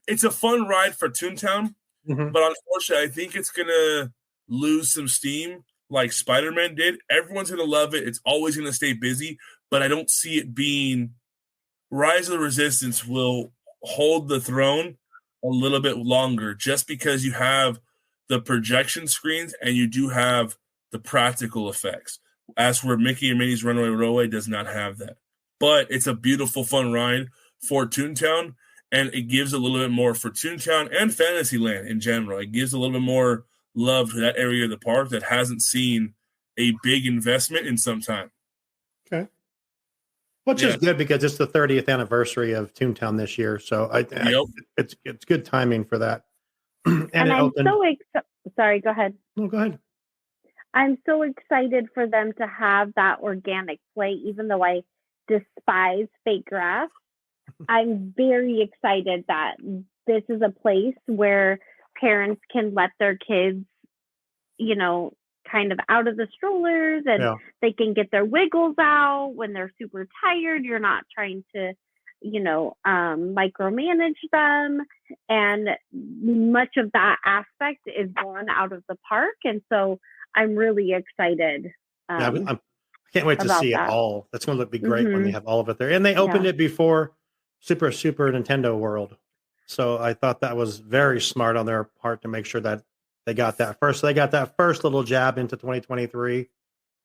It's a fun ride for Toontown, but unfortunately, I think it's going to lose some steam like Spider-Man did. Everyone's going to love it. It's always going to stay busy, but I don't see it being – Rise of the Resistance will hold the throne a little bit longer just because you have the projection screens and you do have the practical effects. As where Mickey and Minnie's Runaway Railway does not have that. But it's a beautiful, fun ride for Toontown, and it gives a little bit more for Toontown and Fantasyland in general. It gives a little bit more love to that area of the park that hasn't seen a big investment in some time. Okay. Which is good because it's the 30th anniversary of Toontown this year. So it's good timing for that. and I'm so excited. Sorry, go ahead. No, go ahead. I'm so excited for them to have that organic play, even though I despise fake grass. I'm very excited that this is a place where parents can let their kids, kind of out of the strollers and they can get their wiggles out when they're super tired. You're not trying to, micromanage them. And much of that aspect is gone out of the park. And so I'm really excited. I can't wait to see it all. That's going to be great when they have all of it there. And they opened it before Super Nintendo World. So I thought that was very smart on their part to make sure that they got that first. So they got that first little jab into 2023.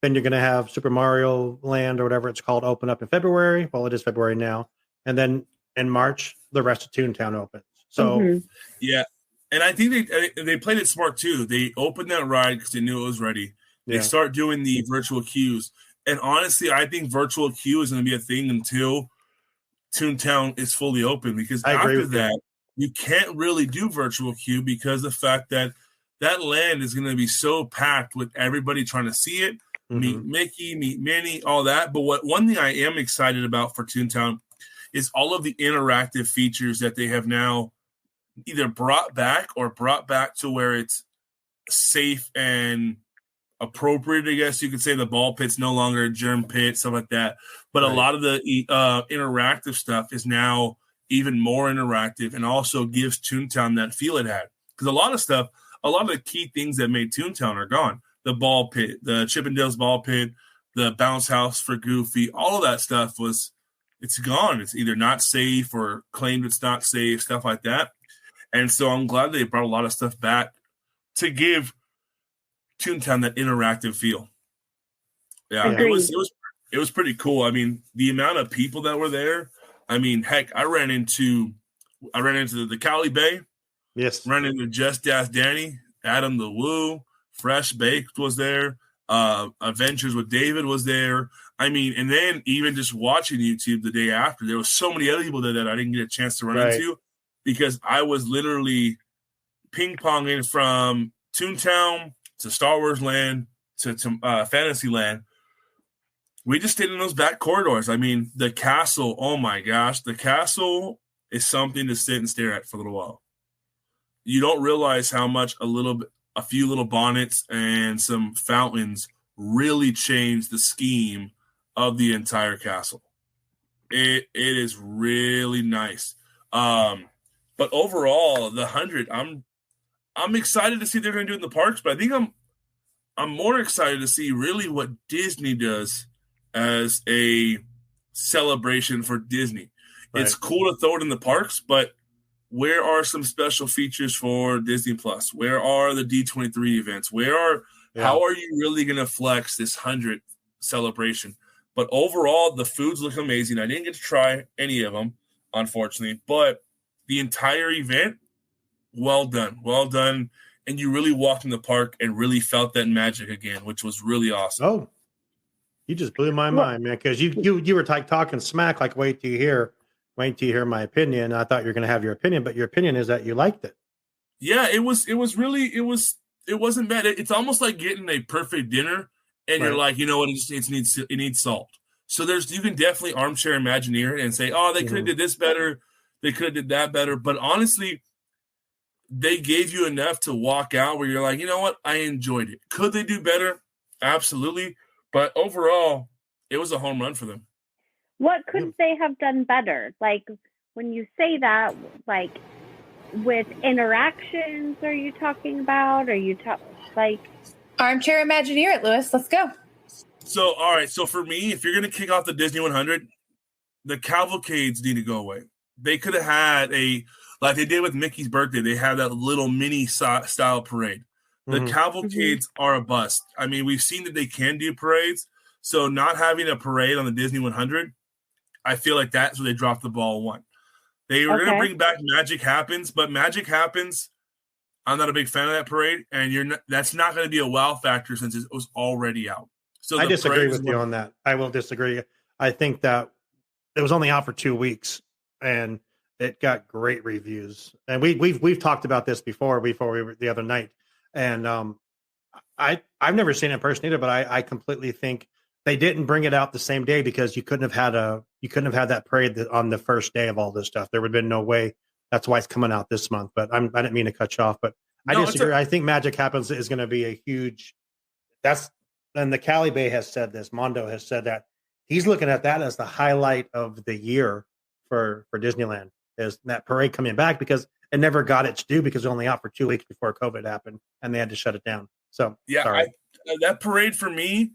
Then you're going to have Super Mario Land or whatever it's called open up in February. Well, it is February now. And then in March, the rest of Toontown opens. So, yeah. And I think they played it smart too. They opened that ride because they knew it was ready. They start doing the virtual queues. And honestly, I think virtual queue is going to be a thing until Toontown is fully open, because after that, you can't really do virtual queue because the fact that land is going to be so packed with everybody trying to see it, meet Mickey, meet Minnie, all that. But one thing I am excited about for Toontown is all of the interactive features that they have now either brought back to where it's safe and appropriate. I guess you could say the ball pit's no longer a germ pit, stuff like that. But a lot of the interactive stuff is now even more interactive and also gives Toontown that feel it had. Because a lot of the key things that made Toontown are gone. The ball pit, the Chippendales ball pit, the bounce house for Goofy, all of that stuff it's gone. It's either not safe or claimed it's not safe, stuff like that. And so I'm glad they brought a lot of stuff back to give Toontown that interactive feel. Yeah, it was pretty cool. I mean, the amount of people that were there. I mean, heck, I ran into the Cali Bay. Yes. Ran into Just Ask Danny, Adam the Woo, Fresh Baked was there. Adventures with David was there. I mean, and then even just watching YouTube the day after, there was so many other people there that I didn't get a chance to run into because I was literally ping-ponging from Toontown to Star Wars Land to Fantasyland. We just stayed in those back corridors. I mean, the castle, oh my gosh, the castle is something to sit and stare at for a little while. You don't realize how much a few little bonnets and some fountains really change the scheme of the entire castle. It is really nice. But overall, the 100, I'm excited to see what they're going to do in the parks, but I think I'm more excited to see really what Disney does as a celebration for Disney. Right. It's cool to throw it in the parks, but where are some special features for Disney Plus? Where are the D23 events? Where are How are you really going to flex this 100th celebration? But overall, the foods look amazing. I didn't get to try any of them, unfortunately, but the entire event, well done. Well done. And you really walked in the park and really felt that magic again, which was really awesome. Oh, you just blew my mind, man, because you were talking smack, like, wait till you hear my opinion. I thought you were going to have your opinion, but your opinion is that you liked it. Yeah, it wasn't bad. It's almost like getting a perfect dinner, and you're like, you know what, it needs salt. So you can definitely armchair Imagineer it and say, oh, they could have did this better, they could have did that better. But honestly, they gave you enough to walk out where you're like, you know what, I enjoyed it. Could they do better? Absolutely. But overall, it was a home run for them. What could they have done better? Like, when you say that, like, with interactions, are you talking about? Are you like armchair Imagineer it, Lewis? Let's go. So, all right. So for me, if you're going to kick off the Disney 100, the cavalcades need to go away. They could have had like they did with Mickey's birthday. They had that little mini style parade. The cavalcades are a bust. I mean, we've seen that they can do parades. So not having a parade on the Disney 100, I feel like that's where they dropped the ball one. They were going to bring back Magic Happens, but Magic Happens, I'm not a big fan of that parade, and that's not going to be a wow factor since it was already out. So I disagree with you on that. I will disagree. I think that it was only out for 2 weeks, and it got great reviews. And we've talked about this before we were the other night. And I've never seen it in person either, but I completely think they didn't bring it out the same day because you couldn't have had that parade on the first day of all this stuff. There would have been no way. That's why it's coming out this month. But I didn't mean to cut you off. But I disagree. I think Magic Happens is going to be a huge. And the Cali Bay has said this. Mondo has said that he's looking at that as the highlight of the year for Disneyland, is that parade coming back, because it never got its due because it was only out for 2 weeks before COVID happened and they had to shut it down. So yeah, that parade for me,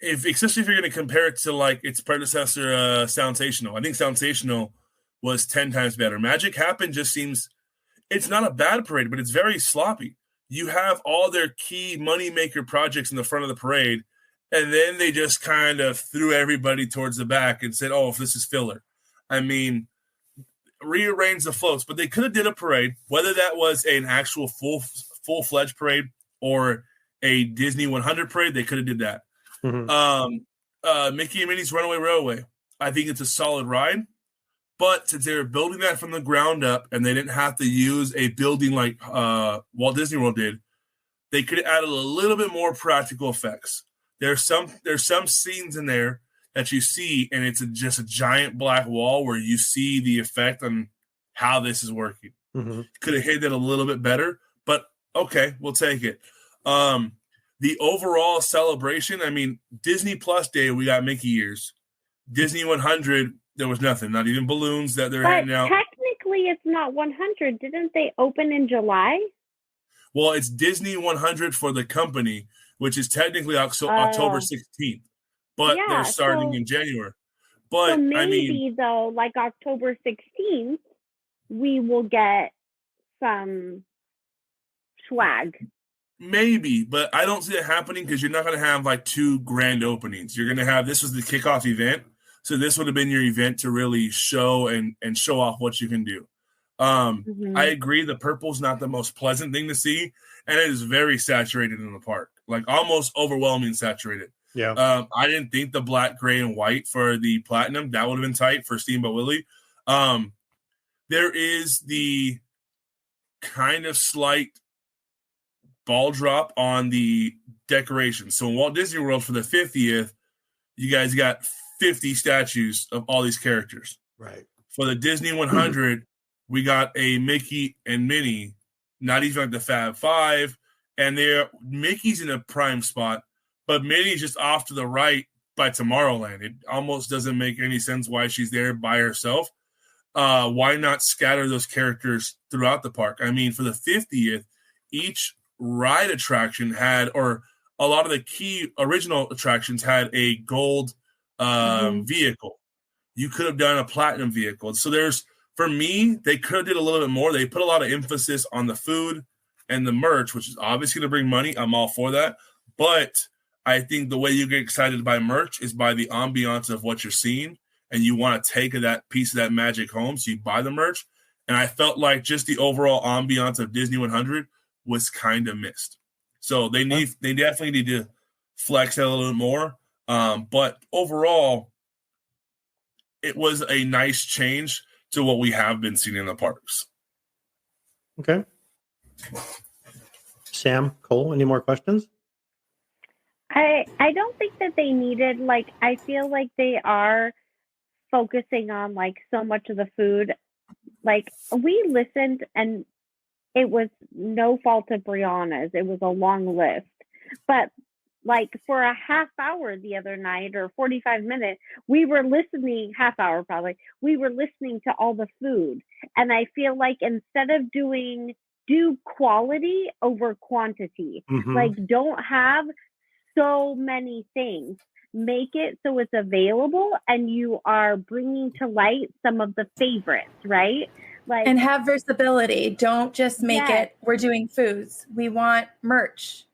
especially if you're going to compare it to like its predecessor, Sensational. I think Sensational was 10 times better. Magic Happen just seems, it's not a bad parade, but it's very sloppy. You have all their key moneymaker projects in the front of the parade, and then they just kind of threw everybody towards the back and said, oh, if this is filler. I mean, rearrange the floats, but they could have did a parade, whether that was an actual full-fledged parade or a Disney 100 parade, they could have did that. Mickey and Minnie's Runaway Railway, I think it's a solid ride, but since they were building that from the ground up and they didn't have to use a building like Walt Disney World did, they could have added a little bit more practical effects. There's some scenes in there that you see, and it's just a giant black wall where you see the effect on how this is working. Could have hit that a little bit better, but okay, we'll take it. The overall celebration, I mean, Disney Plus Day, we got Mickey ears. Disney 100, there was nothing, not even balloons that they're handing out. Technically, it's not 100. Didn't they open in July? Well, it's Disney 100 for the company, which is technically October 16th. But they're starting in January. But so maybe, I mean, though, like October 16th, we will get some swag. Maybe, but I don't see it happening because you're not going to have like two grand openings. You're going to have, this was the kickoff event. So this would have been your event to really show and show off what you can do. I agree. The purple's not the most pleasant thing to see. And it is very saturated in the park, like almost overwhelming saturated. Yeah. I didn't think the black, gray, and white for the platinum, that would have been tight for Steamboat Willie. There is the kind of slight ball drop on the decorations. So in Walt Disney World for the 50th, you guys got 50 statues of all these characters. Right. For the Disney 100, we got a Mickey and Minnie, not even like the Fab Five, and Mickey's in a prime spot, but Minnie's just off to the right by Tomorrowland. It almost doesn't make any sense why she's there by herself. Why not scatter those characters throughout the park? I mean, for the 50th, each ride attraction had, or a lot of the key original attractions had a gold vehicle. You could have done a platinum vehicle. So for me, they could have did a little bit more. They put a lot of emphasis on the food and the merch, which is obviously going to bring money. I'm all for that. But I think the way you get excited by merch is by the ambiance of what you're seeing, and you want to take that piece of that magic home, so you buy the merch. And I felt like just the overall ambiance of Disney 100 was kind of missed. So they definitely need to flex that a little bit more. But overall, it was a nice change to what we have been seeing in the parks. Okay. Sam, Cole, any more questions? I don't think that they needed, like, I feel like they are focusing on, like, so much of the food. Like, we listened, and it was no fault of Brianna's. It was a long list. But, like, for a half hour the other night, or 45 minutes, we were listening, half hour probably, we were listening to all the food. And I feel like instead of do quality over quantity. Like, don't have so many things. Make it so it's available and you are bringing to light some of the favorites, right? Like, and have versatility. Don't just make it, we're doing foods. We want merch.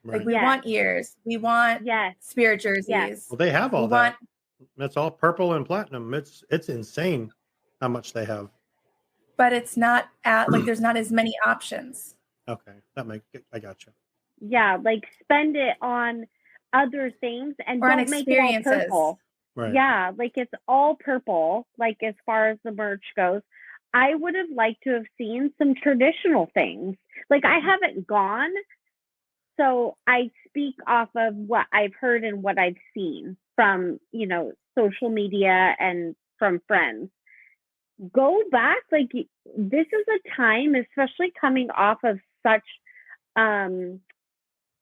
Right. Like, we want ears. We want spirit jerseys. Yes. Well, they have all that. That's all purple and platinum. It's insane how much they have. But it's not like there's not as many options. Okay, I got you. Yeah, like spend it on other things and or don't make it all purple. Right. Yeah, like it's all purple. Like as far as the merch goes, I would have liked to have seen some traditional things. Like I haven't gone, so I speak off of what I've heard and what I've seen from social media and from friends. Go back, like this is a time, especially coming off of such an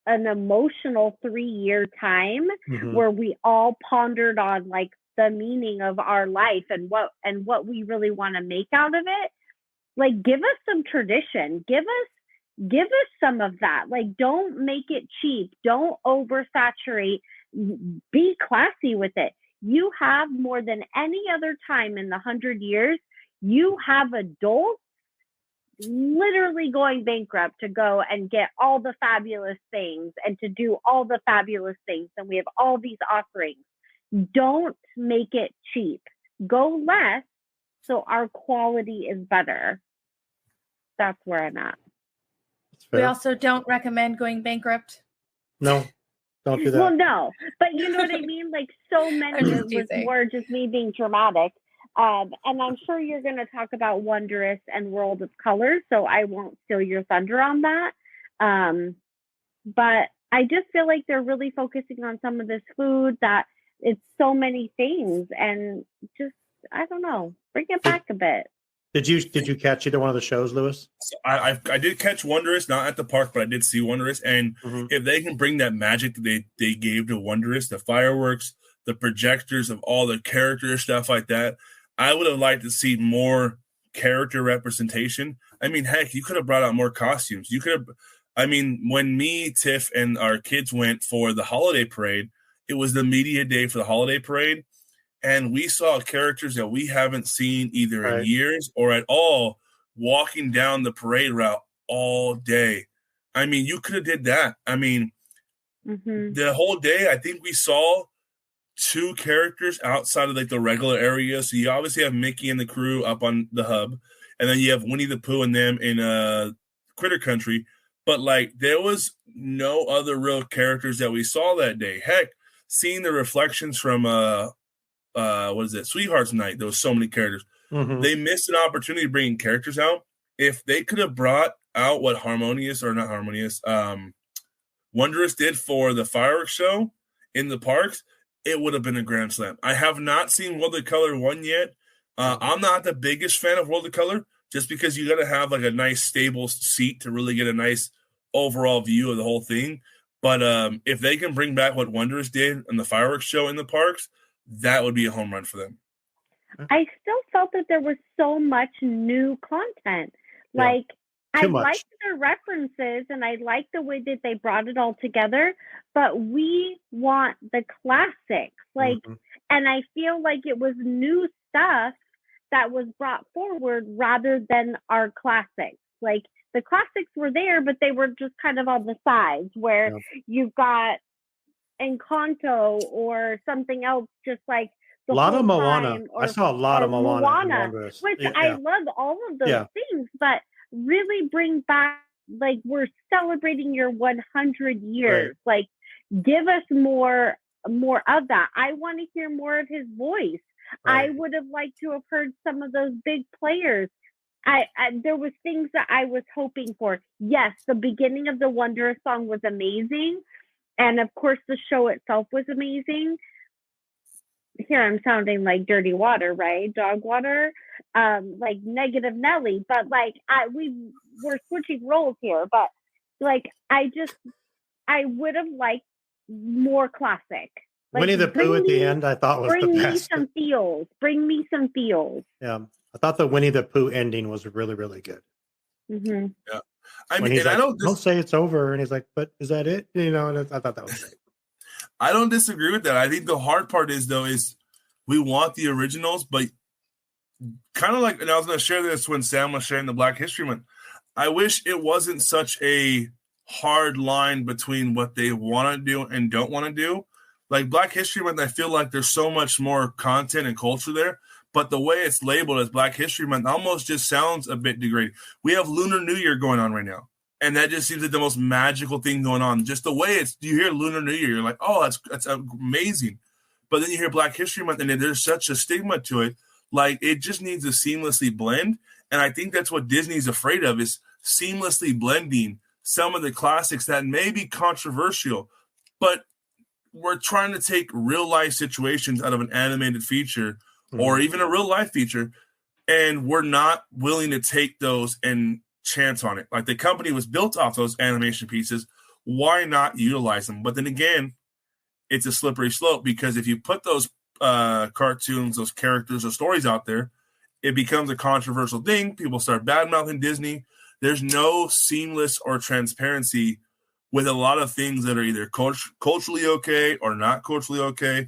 emotional 3-year time where we all pondered on like the meaning of our life and what we really want to make out of it. Like give us some tradition, give us some of that. Like don't make it cheap, don't oversaturate, be classy with it. You have more than any other time in the 100 years, you have adults literally going bankrupt to go and get all the fabulous things and to do all the fabulous things. And we have all these offerings. Don't make it cheap. Go less so our quality is better. That's where I'm at. We also don't recommend going bankrupt. No. Don't do that. Well, no, but you know what I mean? Like so many was more just me being dramatic. And I'm sure you're going to talk about Wondrous and World of Color, so I won't steal your thunder on that. But I just feel like they're really focusing on some of this food that it's so many things, and just I don't know, bring it back a bit. Did you catch either one of the shows, Lewis? So I did catch Wondrous, not at the park, but I did see Wondrous. And if they can bring that magic that they gave to Wondrous, the fireworks, the projectors of all the characters, stuff like that, I would have liked to see more character representation. I mean, heck, you could have brought out more costumes. You could have, I mean, when me, Tiff, and our kids went for the holiday parade, it was the media day for the holiday parade. And we saw characters that we haven't seen either in years or at all walking down the parade route all day. I mean, you could have did that. I mean, the whole day, I think we saw 2 characters outside of like the regular area. So you obviously have Mickey and the crew up on the hub, and then you have Winnie the Pooh and them in Critter Country. But like there was no other real characters that we saw that day. Heck, seeing the reflections from what is it, Sweethearts Night, there was so many characters. They missed an opportunity of bringing characters out. If they could have brought out what Wondrous did for the fireworks show in the parks, it would have been a grand slam. I have not seen World of Color 1 yet. I'm not the biggest fan of World of Color just because you got to have like a nice stable seat to really get a nice overall view of the whole thing. But if they can bring back what Wondrous did in the fireworks show in the parks, that would be a home run for them. I still felt that there was so much new content. Like, I liked their references and I like the way that they brought it all together, but we want the classics. Like, and I feel like it was new stuff that was brought forward rather than our classics. Like, the classics were there, but they were just kind of on the sides where you've got Encanto or something else, just like a lot of Moana. I saw a lot of Moana which I love all of those things, but really bring back, like, we're celebrating your 100 years. Like, give us more of that. I want to hear more of his voice. I would have liked to have heard some of those big players. There was things that I was hoping for. Yes, the beginning of the Wondrous song was amazing, and of course the show itself was amazing. Here I'm sounding like Dirty Water, right? Dogwater, like Negative Nelly, but like we're switching roles here. But like I would have liked more classic. Like, Winnie the Pooh at the end, I thought was the best. Bring me some feels. Yeah, I thought the Winnie the Pooh ending was really, really good. Mm-hmm. Yeah, I mean, he's and like, don't say it's over, and he's like, "But is that it?" You know, and I thought that was great. I don't disagree with that. I think the hard part is we want the originals, but kind of like, and I was going to share this when Sam was sharing the Black History Month. I wish it wasn't such a hard line between what they want to do and don't want to do. Like Black History Month, I feel like there's so much more content and culture there, but the way it's labeled as Black History Month almost just sounds a bit degrading. We have Lunar New Year going on right now, and that just seems like the most magical thing going on. Just the way you hear Lunar New Year, you're like, oh, that's amazing. But then you hear Black History Month, and there's such a stigma to it. Like, it just needs to seamlessly blend, and I think that's what Disney's afraid of, is seamlessly blending some of the classics that may be controversial, but we're trying to take real life situations out of an animated feature or even a real life feature, and we're not willing to take those and chance on it. Like, the company was built off those animation pieces. Why not utilize them? But then again, it's a slippery slope, because if you put those cartoons, those characters, those stories out there, it becomes a controversial thing. People start bad-mouthing Disney. There's no seamless or transparency with a lot of things that are either culturally okay or not culturally okay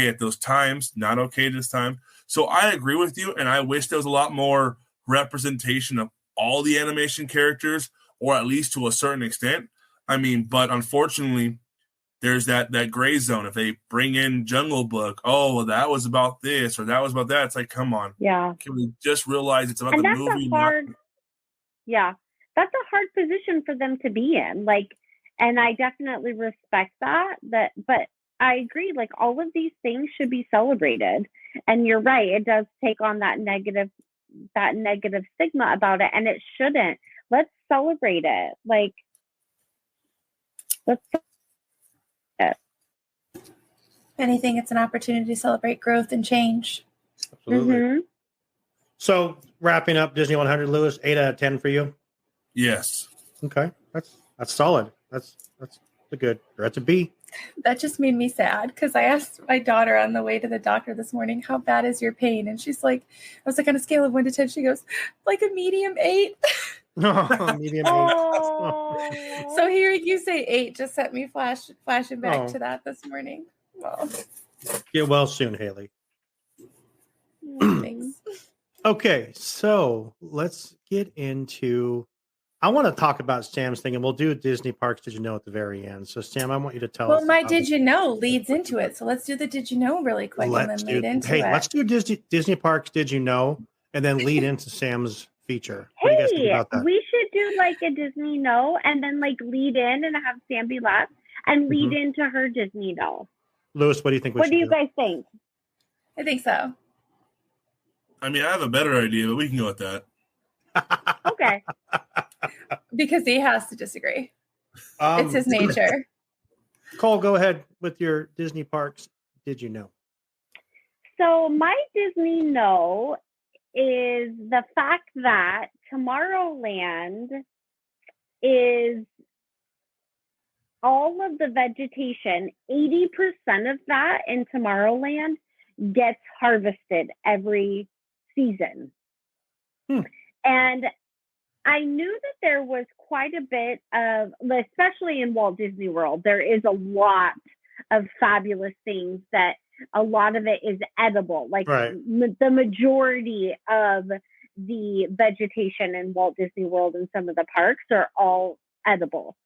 at those times, not okay this time. So I agree with you, and I wish there was a lot more representation of all the animation characters, or at least to a certain extent. I mean, but unfortunately, there's that gray zone. If they bring in Jungle Book, oh, well, that was about this or that was about that. It's like, come on. Yeah. Can we just realize it's about the movie? That's a hard position for them to be in. Like, and I definitely respect that, but I agree, like, all of these things should be celebrated. And you're right, it does take on that negative stigma about it, and it shouldn't. Let's celebrate it. Like, let's celebrate it. If anything, it's an opportunity to celebrate growth and change. Absolutely. Mm-hmm. So, wrapping up Disney 100, Lewis, 8 out of 10 for you? Yes. Okay, that's solid. That's a good. That's a B. That just made me sad, because I asked my daughter on the way to the doctor this morning, how bad is your pain? And she's like, I was like, on a scale of 1 to 10, she goes, like a medium 8. Oh, medium 8. Oh. So hearing you say 8 just set me flashing back to that this morning. Well, Get well soon, Haley. thanks. Okay, so let's get into. I want to talk about Sam's thing, and we'll do Disney Parks Did You Know at the very end. So, Sam, I want you to tell us. Well, my Did You Know leads into it. So let's do the Did You Know really quick and then lead into it. Let's do Disney Parks Did You Know, and then lead into Sam's feature. What do you guys think about that? We should do like a Disney Know, and then like lead in and have Sam be last, and lead into her Disney Know. Lewis, what do you think? What do you guys think? I think so. I mean, I have a better idea, but we can go with that. Okay. Because he has to disagree. It's his nature. Cole, go ahead with your Disney Parks Did You Know? So my Disney Know is the fact that Tomorrowland is all of the vegetation, 80% of that in Tomorrowland gets harvested every season. And I knew that there was quite a bit of, especially in Walt Disney World, there is a lot of fabulous things that a lot of it is edible. Like the majority of the vegetation in Walt Disney World and some of the parks are all edible.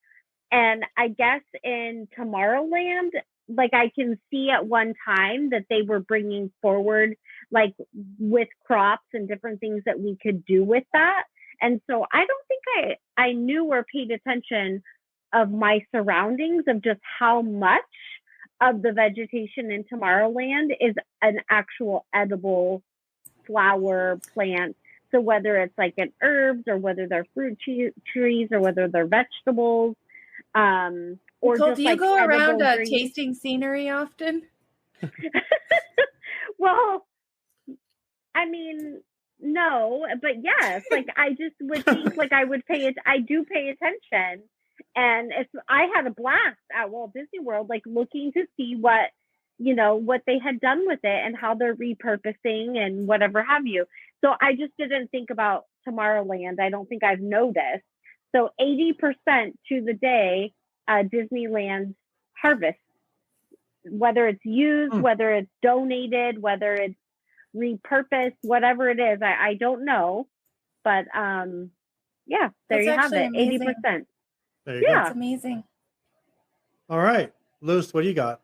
And I guess in Tomorrowland, like I can see at one time that they were bringing forward like with crops and different things that we could do with that. And so I don't think I knew or paid attention of my surroundings of just how much of the vegetation in Tomorrowland is an actual edible flower plant. So whether it's like an herbs or whether they're fruit trees or whether they're vegetables, or Nicole, just do you like go around drinks. tasting scenery often? Well, I mean, no, but yes, like I just would think like I would I do pay attention. And I had a blast at Walt Disney World, like looking to see what they had done with it and how they're repurposing and whatever have you. So I just didn't think about Tomorrowland. I don't think I've noticed. So 80% to the day, Disneyland harvest, whether it's used, whether it's donated, whether it's repurposed, whatever it is, I don't know. But yeah, there you have it, 80%. Yeah, it's amazing. All right, Luce, what do you got?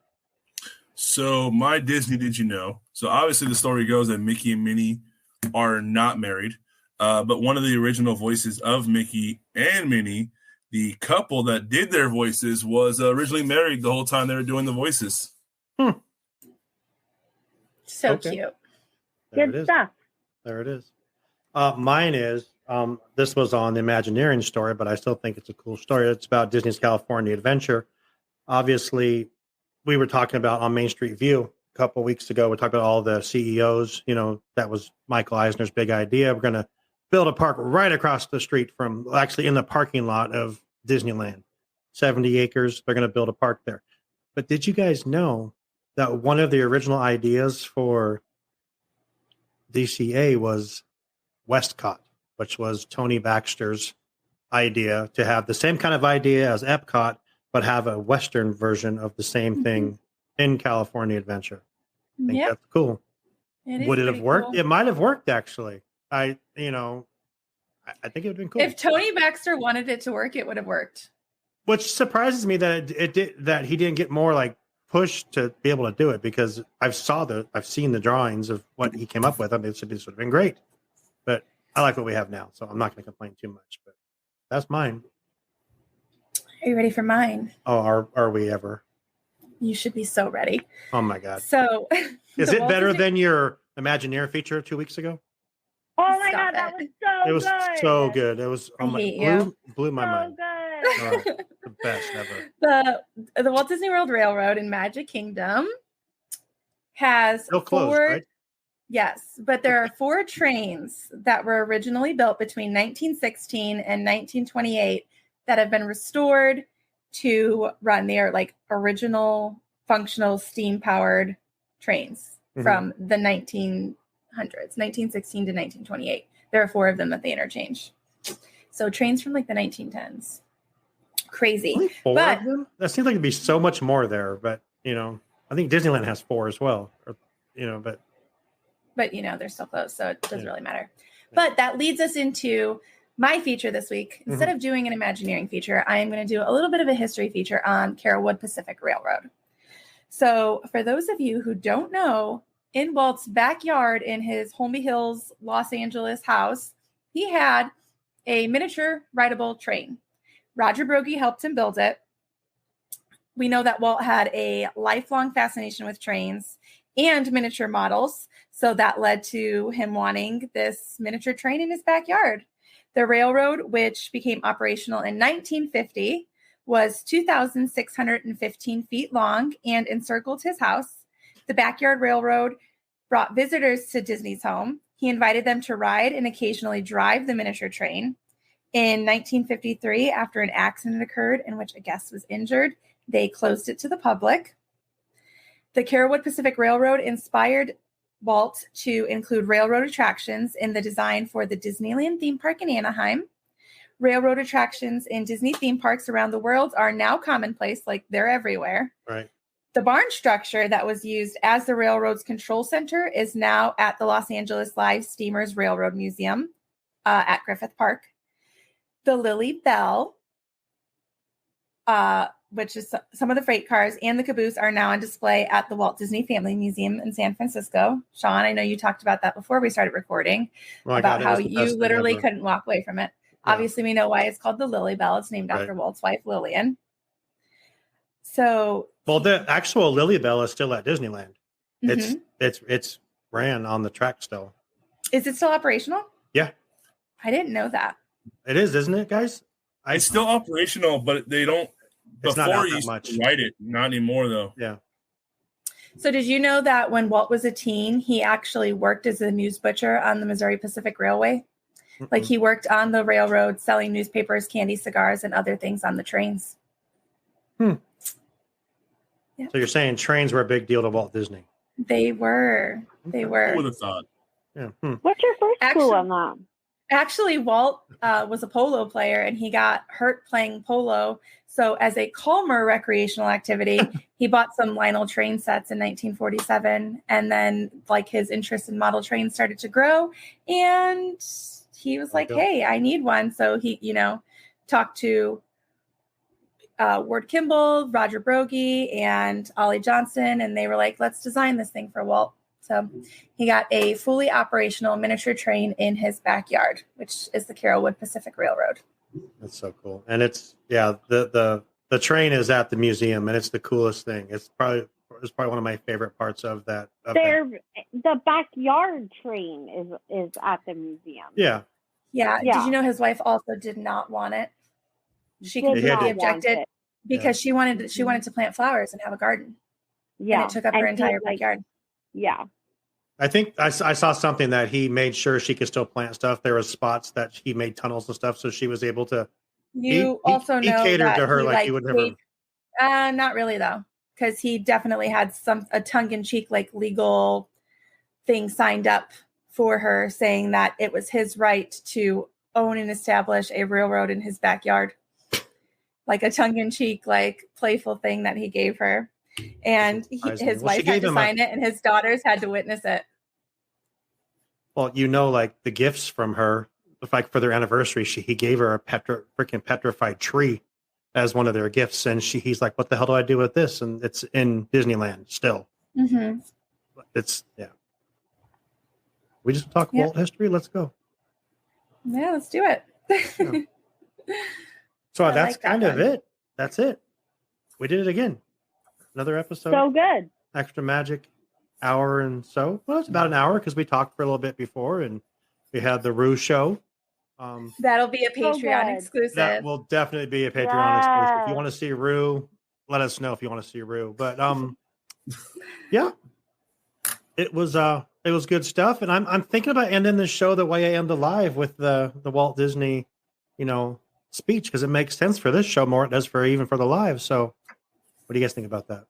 So my Disney, did you know? So obviously the story goes that Mickey and Minnie are not married, but one of the original voices of Mickey and Minnie, the couple that did their voices, was originally married the whole time they were doing the voices. So cute. Good stuff. There it is. Mine is, this was on the Imagineering story, but I still think it's a cool story. It's about Disney's California Adventure. Obviously, we were talking about on Main Street View a couple of weeks ago. We talked about all the CEOs. That was Michael Eisner's big idea. We're going to build a park right across the street from, actually in the parking lot of Disneyland. 70 acres. They're going to build a park there. But did you guys know that one of the original ideas for DCA was Westcott, which was Tony Baxter's idea to have the same kind of idea as Epcot, but have a Western version of the same thing in California Adventure. I think that's cool. Would it have worked? Cool. It might have worked, actually. I think it would have been cool. If Tony Baxter wanted it to work, it would have worked. Which surprises me that that he didn't get more like push to be able to do it, because I've seen the drawings of what he came up with. I mean, this would have been great, but I like what we have now, so I'm not going to complain too much. But that's mine. Are you ready for mine? Oh, are we ever? You should be so ready. Oh my God! So, is it better than your Imagineer feature 2 weeks ago? Oh my God, that was so good. It was so good. It was blew my mind. Good. Oh, the best ever. The Walt Disney World Railroad in Magic Kingdom has still closed, right? Yes, but there are 4 trains that were originally built between 1916 and 1928 that have been restored to run. They are like original functional steam powered trains from the 1900s, 1916 to 1928. There are 4 of them that they interchange. So trains from like the 1910s. Crazy. Only 4 of them? That seems like it'd be so much more there, but I think Disneyland has 4 as well. But they're still closed, so it doesn't really matter. But that leads us into my feature this week. Instead of doing an Imagineering feature, I am going to do a little bit of a history feature on Carolwood Pacific Railroad. So for those of you who don't know, in Walt's backyard in his Holmby Hills, Los Angeles house, he had a miniature rideable train. Roger Broggie helped him build it. We know that Walt had a lifelong fascination with trains and miniature models, so that led to him wanting this miniature train in his backyard. The railroad, which became operational in 1950, was 2,615 feet long and encircled his house. The backyard railroad brought visitors to Disney's home. He invited them to ride and occasionally drive the miniature train. In 1953, after an accident occurred in which a guest was injured, they closed it to the public. The Carolwood Pacific Railroad inspired Walt to include railroad attractions in the design for the Disneyland theme park in Anaheim. Railroad attractions in Disney theme parks around the world are now commonplace, like they're everywhere. Right. The barn structure that was used as the railroad's control center is now at the Los Angeles Live Steamers Railroad Museum at Griffith Park. The Lily Bell, which is some of the freight cars, and the caboose are now on display at the Walt Disney Family Museum in San Francisco. Sean, I know you talked about that before we started recording, about how you literally couldn't walk away from it. Yeah. Obviously, we know why it's called the Lily Bell. It's named after Walt's wife, Lillian. So, well, the actual Lily Bell is still at Disneyland. Mm-hmm. It's ran on the track still. Is it still operational? Yeah, I didn't know that. It is, isn't it, guys? It's still operational, but they don't. It's before not you that much. Write it, not anymore though. Yeah. So, did you know that when Walt was a teen, he actually worked as a news butcher on the Missouri Pacific Railway? Mm-mm. Like he worked on the railroad selling newspapers, candy, cigars, and other things on the trains. Yeah. So you're saying trains were a big deal to Walt Disney? They were. They were. Who would have thought? Yeah. What's your first clue on that? Actually, Walt was a polo player, and he got hurt playing polo. So as a calmer recreational activity, he bought some Lionel train sets in 1947. And then like his interest in model trains started to grow. And he was like, hey, I need one. So he, talked to Ward Kimball, Roger Brogy, and Ollie Johnston. And they were like, let's design this thing for Walt. So he got a fully operational miniature train in his backyard, which is the Carrollwood Pacific Railroad. That's so cool. And it's, the train is at the museum, and it's the coolest thing. It's probably one of my favorite parts of that. The backyard train is at the museum. Yeah. Yeah. Did you know his wife also did not want it? She completely objected because she wanted to plant flowers and have a garden. Yeah. And it took up her entire backyard. Yeah. I think I saw something that he made sure she could still plant stuff. There were spots that he made tunnels and stuff, so she was able to. You also know he catered that to her like you would never. Not really though, because he definitely had a tongue-in-cheek legal thing signed up for her, saying that it was his right to own and establish a railroad in his backyard, like a tongue-in-cheek playful thing that he gave her. And his wife had to sign it, and his daughters had to witness it. Well, the gifts from her, for their anniversary, he gave her a freaking petrified tree as one of their gifts, and he's like, "What the hell do I do with this?" And it's in Disneyland still. Mm-hmm. We just talk Walt history. Let's go. Yeah, let's do it. So that's kind of it. That's it. We did it again. Another episode. So good. Extra Magic hour and so. Well, it's about an hour because we talked for a little bit before, and we had the Rue show. That'll be a Patreon exclusive. That will definitely be a Patreon exclusive. If you want to see Rue, let us know if you want to see Rue. But yeah, it was good stuff, and I'm thinking about ending the show the way I ended live with the Walt Disney, speech, because it makes sense for this show more than it does for the live. So. What do you guys think about that?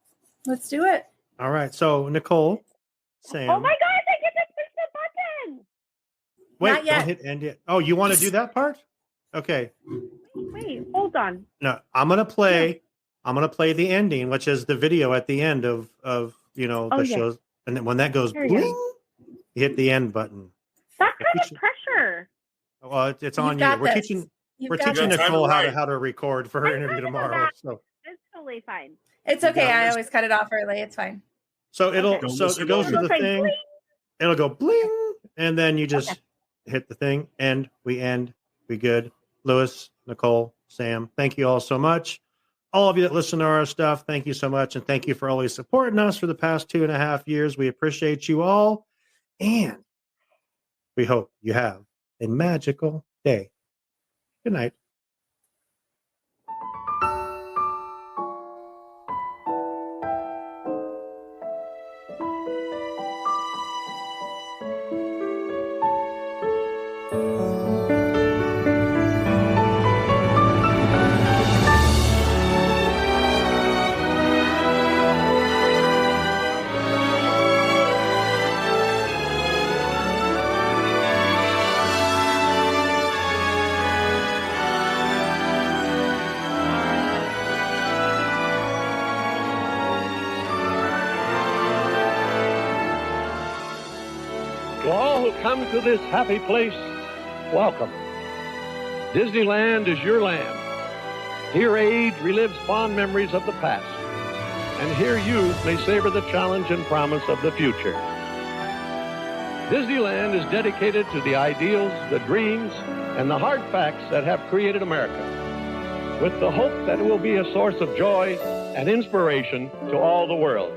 Let's do it. All right. So, Nicole, Sam. Oh, my God. I get to push the button. Wait, not yet. Don't hit end yet. Oh, you want to do that part? Okay. Wait, hold on. No, I'm going to play the ending, which is the video at the end of the shows. And then when that goes, bling, you hit the end button. That's kind of pressure. Well, it's on you. We're teaching Nicole how to record for her interview tomorrow. So. It's totally fine. It's okay. I always cut it off early. It's fine. So it goes through the thing. Bling. It'll go bling, and then you just hit the thing, and we end. We good. Lewis, Nicole, Sam, thank you all so much. All of you that listen to our stuff, thank you so much, and thank you for always supporting us for the past 2.5 years. We appreciate you all, and we hope you have a magical day. Good night. To all who come to this happy place, welcome. Disneyland is your land. Here age relives fond memories of the past. And here youth may savor the challenge and promise of the future. Disneyland is dedicated to the ideals, the dreams, and the hard facts that have created America, with the hope that it will be a source of joy and inspiration to all the world.